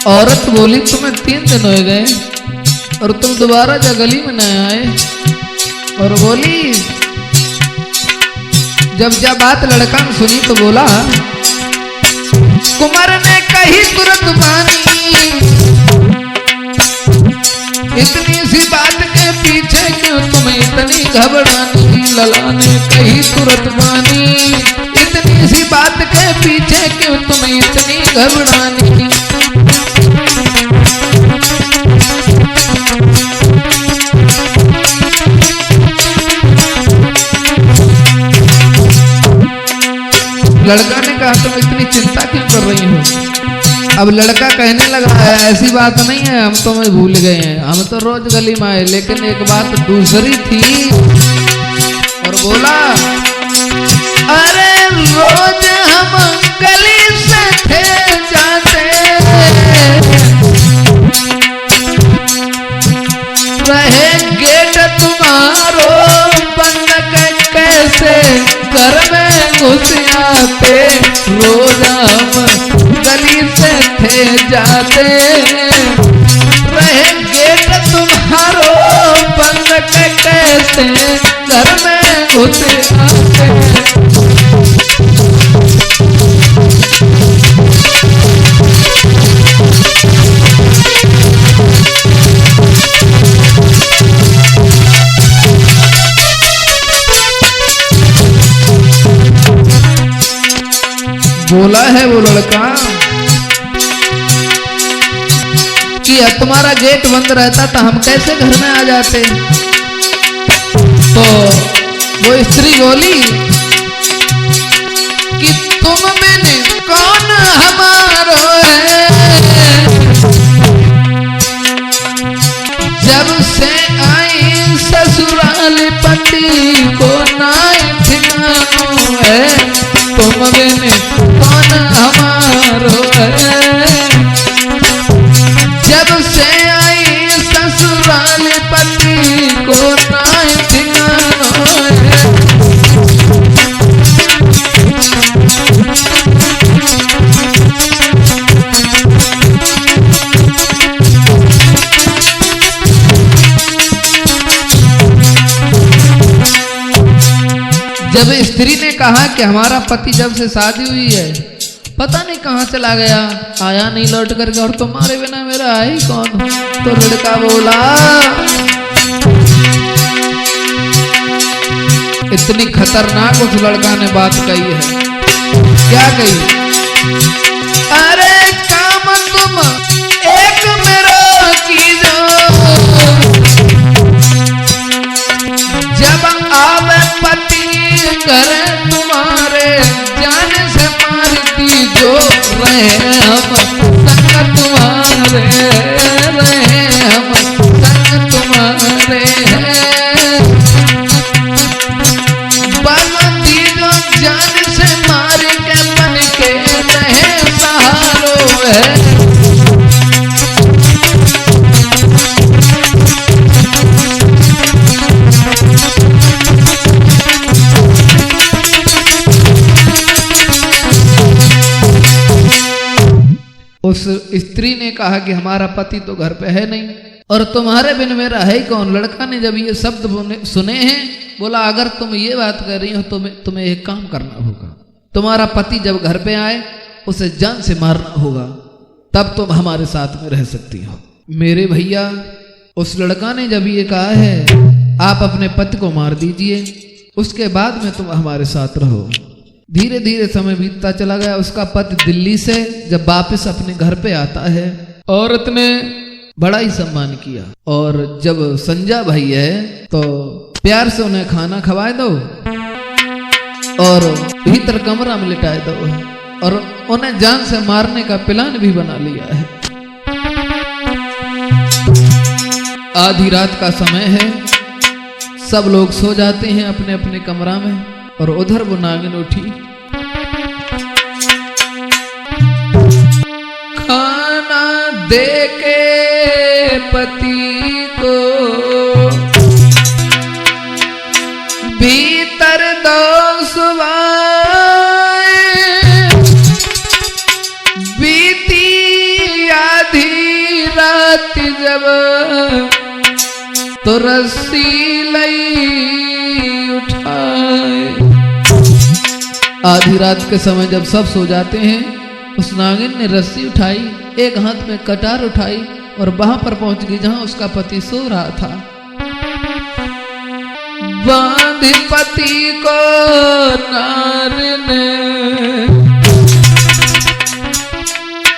औरत बोली तुम्हें 3 दिन हो गए और तुम दोबारा जा गली में न आए। और बोली जब बात लड़का ने सुनी तो बोला, कुमार ने कही तुरंत मानी, इतनी सी बात के पीछे क्यों तुम इतनी घबरानी। लला ने कही तुरंत मानी, इतनी सी बात के पीछे क्यों तुम इतनी घबरानी। लड़का ने कहा तुम इतनी चिंता क्यों कर रही हो। अब लड़का कहने लगा ऐसी बात नहीं है, हम तो मैं भूल गए हैं, हम तो रोज गली में आए, लेकिन एक बात दूसरी थी। और बोला अरे रोज हम गली से थे जाते, रहे गेट तुम्हारो बंद कैसे घर में घुस आते। रोज हम गली से थे जाते, रहे गेट तुम्हारो बंद कैसे घर में घुस आते। बोला है वो लड़का कि अब तुम्हारा गेट बंद रहता तो हम कैसे घर में आ जाते। तो वो स्त्री बोली कि तुम मैंने कौन हमारो है, जब से आई ससुराल पति को नाई ठिकानो है। तुम मैंने कौन हमारो है, जब से आई ससुराल पति को नाई ठिकानो है। जब स्त्री ने कहा कि हमारा पति जब से शादी हुई है पता नहीं कहाँ चला गया, आया नहीं लौट करके, और तुम्हारे बिना मेरा है ही कौन। तो लड़का बोला इतनी खतरनाक उस लड़का ने बात कही है। क्या कही? अरे काम तुम एक मेरा कीजो, जब आवे पति घर तुम्हारे, जान से मारती जो रहे हम संग तुम्हारे, रहे हम संग तुम्हारे। बलती जो जान से मार के मन के रहे सहारो है। उस स्त्री ने कहा कि हमारा पति तो घर पे है नहीं और तुम्हारे बिन मेरा है कौन। लड़का ने जब ये शब्द सुने हैं बोला अगर तुम ये बात कर रही हो तो तुम्हें एक काम करना होगा। तुम्हारा पति जब घर पे आए उसे जान से मारना होगा, तब तुम हमारे साथ में रह सकती हो। मेरे भैया उस लड़का ने जब ये कहा है आप अपने पति को मार दीजिए, उसके बाद में तुम हमारे साथ रहो। धीरे धीरे समय बीतता चला गया। उसका पति दिल्ली से जब वापस अपने घर पे आता है, औरत ने बड़ा ही सम्मान किया और जब संजा भाई है तो प्यार से उन्हें खाना खवाए दो और भीतर कमरा में लिटाए दो और उन्हें जान से मारने का प्लान भी बना लिया है। आधी रात का समय है, सब लोग सो जाते हैं अपने अपने कमरा में और उधर वो नागिन उठी। खाना दे के पति को भीतर दो सुवाए, बीती आधी रात जब तो रस्सी लई उठाए। आधी रात के समय जब सब सो जाते हैं, उस नागिन ने रस्सी उठाई, एक हाथ में कटार उठाई और वहां पर पहुंच गई जहां उसका पति सो रहा था। बांध पति को नार ने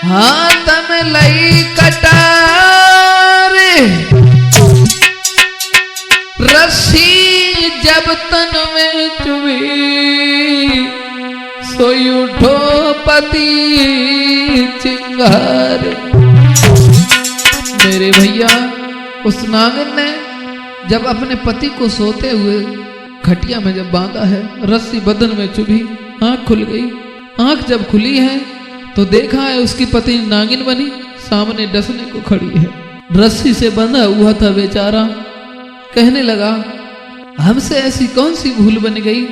हाथ में लई कटार, रस्सी जब तन में चुभी, सोई उठो पति चिंगार। मेरे भैया उस नागिन ने जब अपने पति को सोते हुए खटिया में जब बांधा है, रस्सी बदन में चुभी, आंख खुल गई। आंख जब खुली है तो देखा है उसकी पत्नी नागिन बनी सामने डसने को खड़ी है। रस्सी से बंधा हुआ था बेचारा। कहने लगा हमसे ऐसी कौन सी भूल बन गई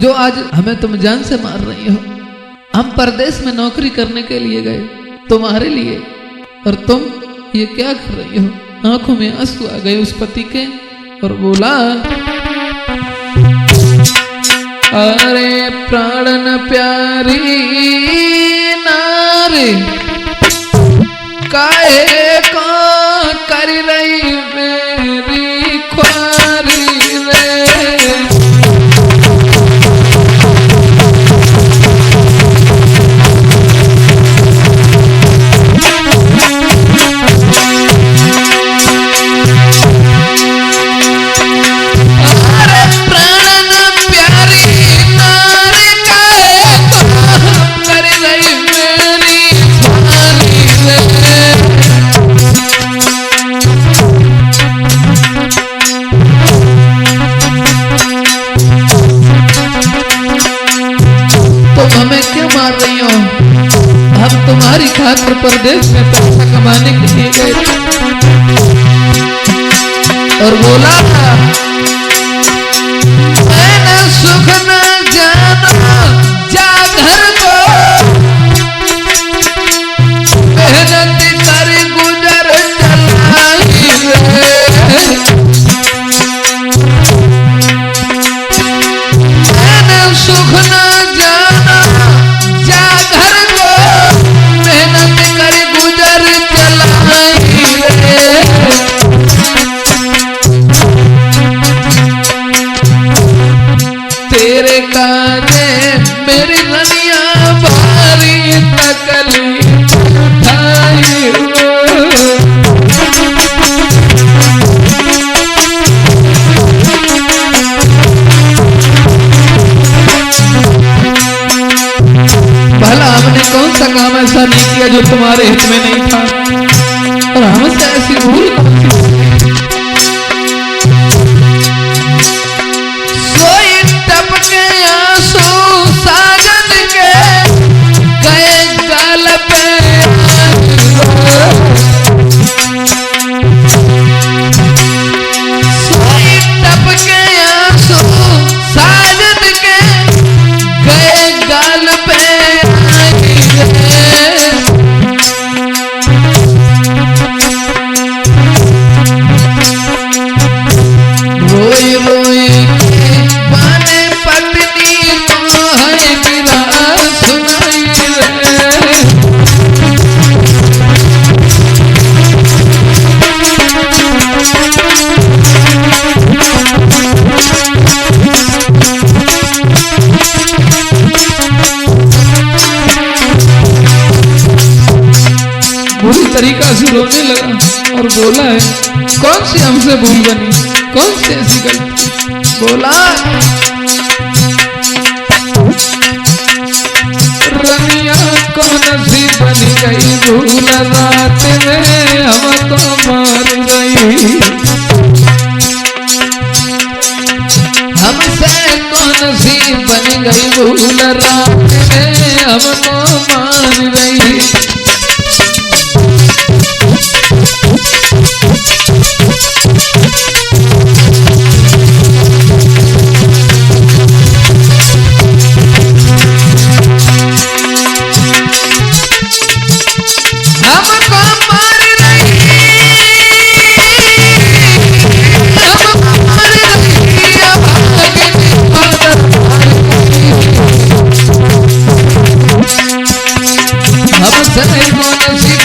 जो आज हमें तुम जान से मार रही हो। हम परदेश में नौकरी करने के लिए गए तुम्हारे लिए, और तुम ये क्या कर रही हो। आंखों में आंसू आ गए उस पति के और बोला अरे प्राणन प्यारी नारी, काहे को कर रही मेरी ख्वारी रे। तुम्हारी खातिर परदेश में पैसा कमाने के लिए गए और बोला था मैंने सुख न जाना जा घर को, मेहनत कर गुजर चलाई मैंने सुख न जाना जा घर को, मेहनत कर गुजर चलाई तेरे हमारे हित में नहीं था और हमसे ऐसी भूल कौन सी हो गई? सोई टपके आंसू साजन के गए गाल पे सोई टपके आंसू साजन के गए गाल पे रोई रोई बाने पटनी मोहन बिरा सुनाई रे। बुरी तरीका से रोने लगा और बोला है, कौन सी हमसे भूल बनी, कौन सी ऐसी गलती? बोला, रनिया कौन सी बन गई भूल रात में हमको मार गई। हमसे कौन सी बन गई भूल रात में हमको मार गई।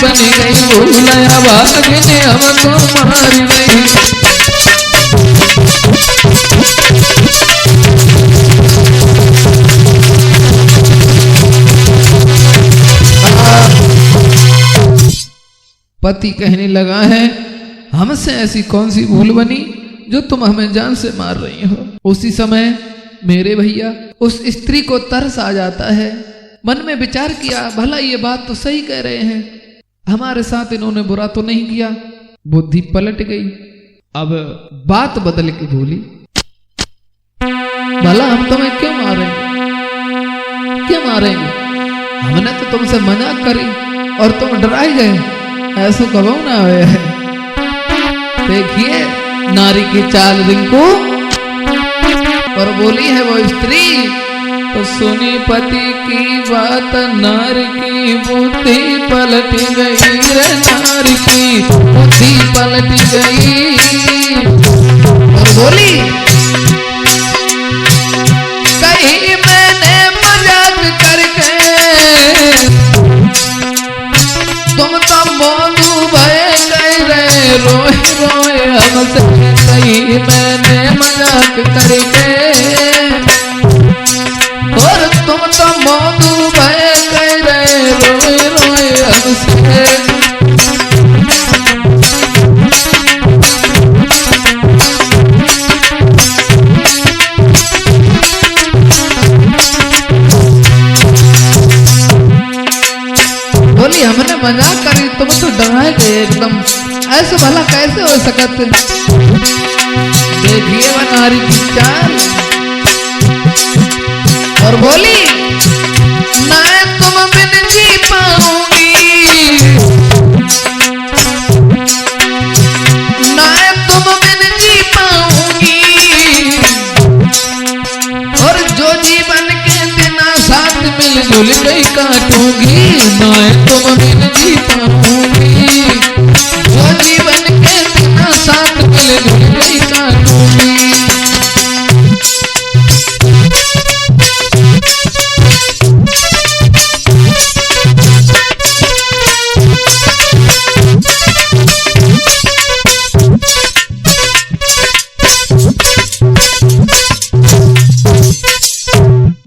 बन गई भूलया भाग ने हमको मार गई। पति कहने लगा है, हमसे ऐसी कौन सी भूल बनी जो तुम हमें जान से मार रही हो। उसी समय मेरे भैया उस स्त्री को तरस आ जाता है। मन में विचार किया, भला ये बात तो सही कह रहे हैं, हमारे साथ इन्होंने बुरा तो नहीं किया। बुद्धि पलट गई, अब बात बदल के बोली, भला हम तुम्हें क्यों मारेंगे, क्यों मारेंगे? हमने तो तुमसे मजाक करी और तुम डराए गए, ऐसा कबो ना हुए। देखिए नारी की चाल रिंकू। और बोली है वो स्त्री, तो सुनी पति की बात नारी की बुद्धि पलट गई रे, नारी की बुद्धि पलट गई। और बोली, कहीं मैंने मजाक करके तुम तो बोलू भय गए रे, रोए रोए हमसे। कहीं मैंने मजाक करके और तुम तो मौजू भय गए रे, रोए रोए हमसे। बोली, हमने मजाक करी, तुम तो डराए गए एकदम, ऐसे भला कैसे हो सकते? देखिए वह नारी की चाल। और बोली, ना तुम बिन जी पाऊंगी, ना तुम बिन जी पाऊंगी, और जो जीवन के बिना साथ मिलजुल गई काटूंगी। ना तुम बिन जी पाऊंगी, जो जीवन के बिना साथ मिलजुल गई काटूंगी।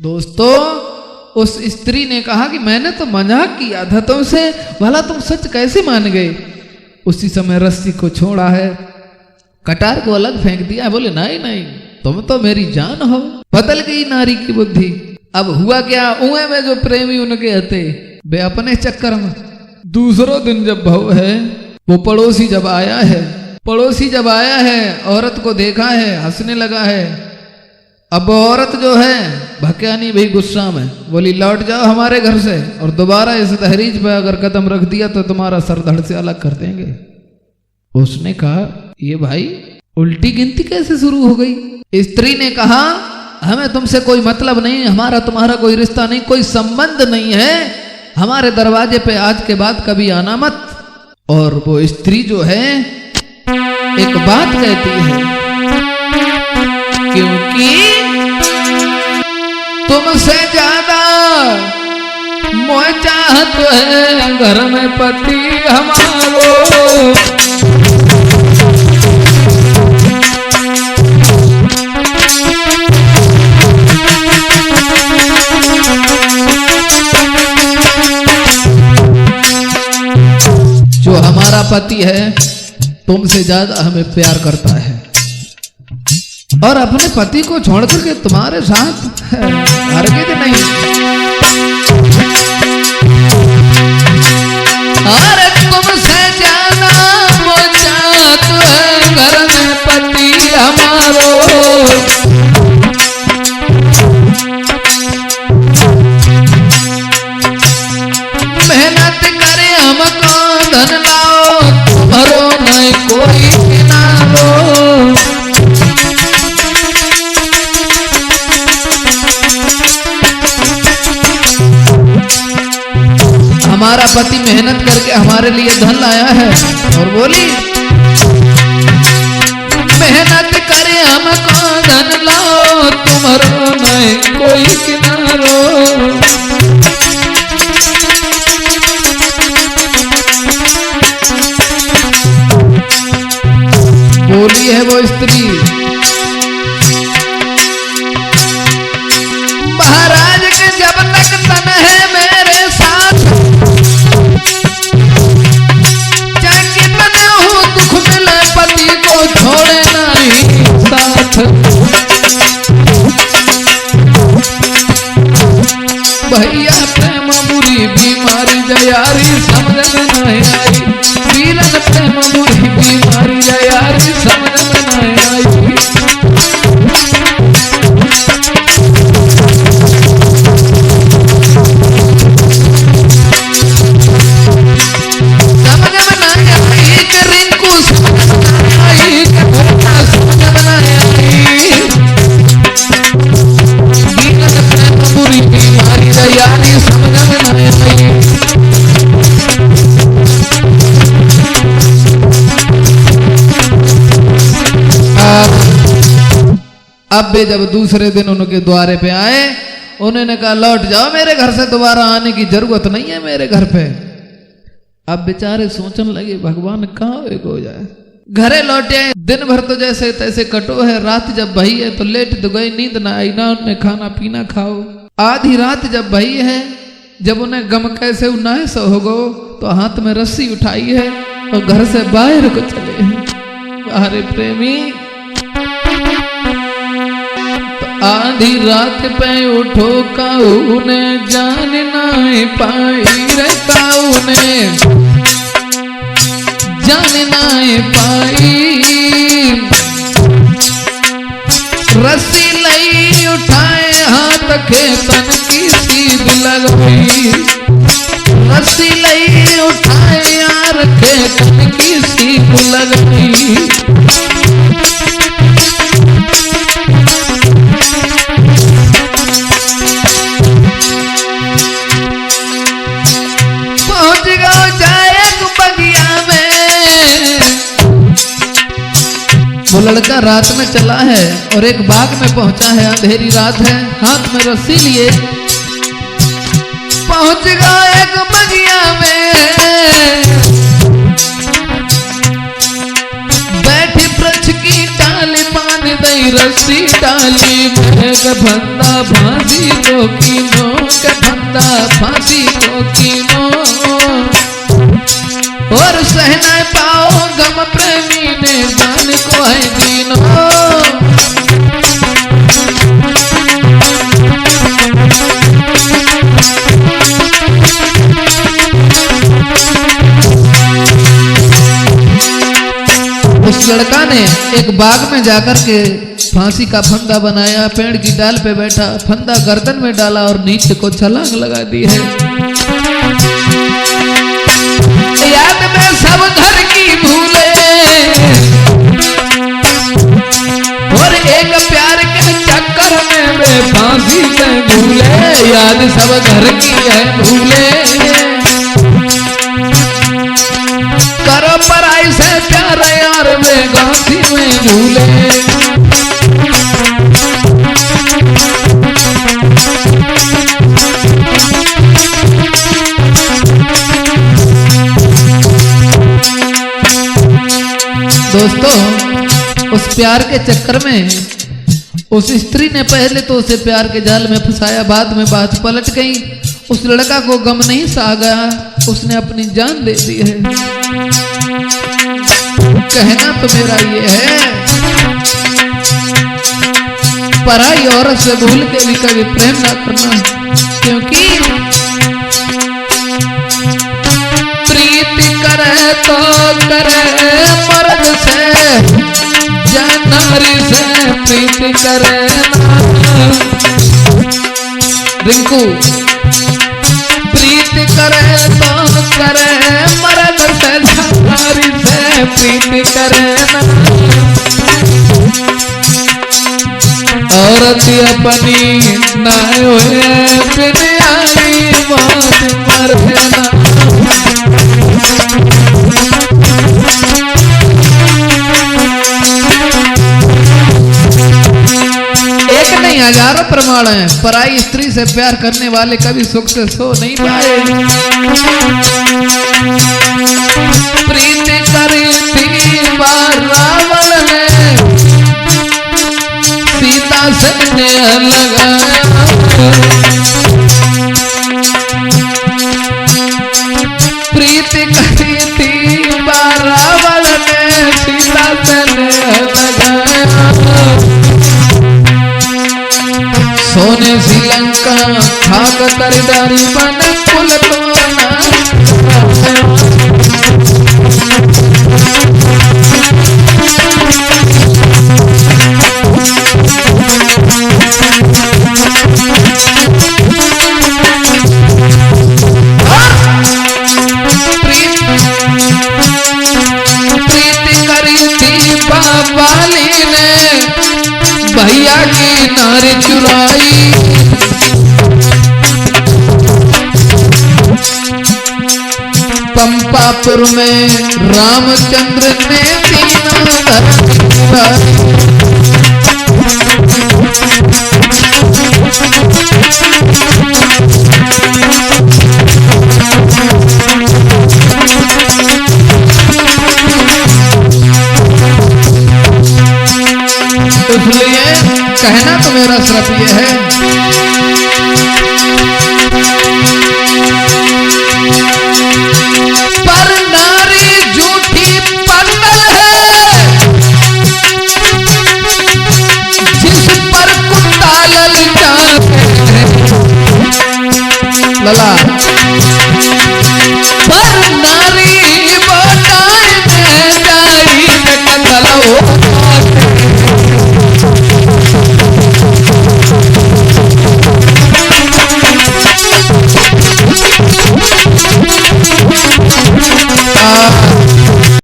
दोस्तों, उस स्त्री ने कहा कि मैंने तो मजाक किया था तुमसे, भला तुम सच कैसे मान गए? उसी समय रस्सी को छोड़ा है, कटार को अलग फेंक दिया। बोले, नहीं नहीं, तुम तो मेरी जान हो। बदल गई नारी की बुद्धि। अब हुआ क्या, उए में जो प्रेमी उनके हते वे अपने चक्कर में दूसरा दिन जब भव है, वो पड़ोसी जब आया है, औरत को देखा है, हंसने लगा है। अब औरत जो है भक्या नहीं भाई, गुस्सा में बोली लौट जाओ हमारे घर से, और दोबारा इस तहरीज पे अगर कदम रख दिया तो तुम्हारा सर धड़ से अलग कर देंगे। उसने कहा ये भाई उल्टी गिनती कैसे शुरू हो गई? स्त्री ने कहा हमें तुमसे कोई मतलब नहीं, हमारा तुम्हारा कोई रिश्ता नहीं, कोई संबंध नहीं है, हमारे दरवाजे पे आज के बाद कभी आना मत। और वो स्त्री जो है एक बात कहती है, क्योंकि तुमसे ज्यादा मोह चाहत है घर में पति हमारो। जो हमारा पति है तुमसे ज्यादा हमें प्यार करता है, और अपने पति को छोड़ करके तुम्हारे साथ हरगिज नहीं। अरे तुमसे ज्यादा वो चाहत है घर में पति हमारो। मेहनत करे हमको धन लाओ, तुम्हारो नहीं कोई किनारो। हमारा पति मेहनत करके हमारे लिए धन लाया है, और बोली मेहनत करे हमको धन लाओ, तुम्हारो नहीं कोई किनारो। बोली है वो स्त्री, महाराज के जब तक तन है मेरे साथ, चाहे कितने हो दुख मिले पति को छोड़े नहीं साथ। भैया प्रेम बुरी बीमारी जयारी समझ में नहीं आई, वीरन प्रेम बुरी बीमारी जयारी समझ में नहीं आई। अब भी जब दूसरे दिन उनके द्वारे पे आए, उन्होंने कहा लौट जाओ मेरे घर से, दोबारा आने की जरूरत नहीं है मेरे घर पे। अब बेचारे सोचने लगे भगवान कहाँ एक हो जाए। घरे लौटे, दिन भर तो जैसे तैसे कटो है, रात जब भई है तो लेट तो गए, नींद ना आई, ना उन्हें खाना पीना खाओ। आधी रात जब भई है, जब उन्हें गम कैसे उन्हें सो हो गो, तो हाथ में रस्सी उठाई है और घर से बाहर को चले हैं। अरे प्रेमी आधी रात पे उठो काऊ ने जान नहीं पाई रे, काऊ ने जान नहीं पाई। रस्सी लई उठाए हाथ के तन की सीध लगई, रस्सी लई उठाए यार के तन की सीध लगई। वो लड़का रात में चला है और एक बाग में पहुंचा है, अंधेरी रात है, हाथ में रस्सी लिए पहुंच गया एक बगिया में। बैठी वृक्ष की डाली पानी दई रस्सी डाली, मेघ फंदा फांसी को कीनो, के फंदा फांसी को कीनो। और सहना पाओ गम प्रेमी ने जान को है दीनो। उस लड़का ने एक बाग में जाकर के फांसी का फंदा बनाया, पेड़ की डाल पे बैठा, फंदा गर्दन में डाला और नीचे को छलांग लगा दी है। याद में सब घर की भूले और एक प्यार के चक्कर में मैं फांसी में भूले, याद सब घर की है भूले। करो पराई से प्यार यार में फांसी में भूले। दोस्तों, उस प्यार के चक्कर में उस स्त्री ने पहले तो उसे प्यार के जाल में फंसाया, बाद में बात पलट गई। उस लड़का को गम नहीं सहा गया, उसने अपनी जान दे दी है। कहना तो मेरा ये है, पराई औरत से भूल के भी कभी प्रेम ना करना, क्योंकि प्रीति करे तो करे मर्द से, जानवरी से प्रीति करे ना। रिंकू, प्रीति करे तो करे मर्द से, जानवरी से प्रीति करे ना। औरत अपनी ना होए बिन आई मौत मरे ना। एक नहीं हजारों प्रमाण है, पराई स्त्री से प्यार करने वाले कभी सुख से सो नहीं पाए। प्रीति करी थी रावण ने, सीता से नेह लगाया। प्रीति करी थी रावण ने, सीता से नेह लगाया। सोने श्रीलंका खाक कर डारी बन कुल कोना। प्रीति करी थी बाबाली ने, भैया की नारी चुराई। पंपापुर में रामचंद्र ने तीनों इसलिए कहना तो मेरा सिर्फ ये है, पर नारी झूठी पागल है, जिस पर कुत्ता ललचाते हैं। लला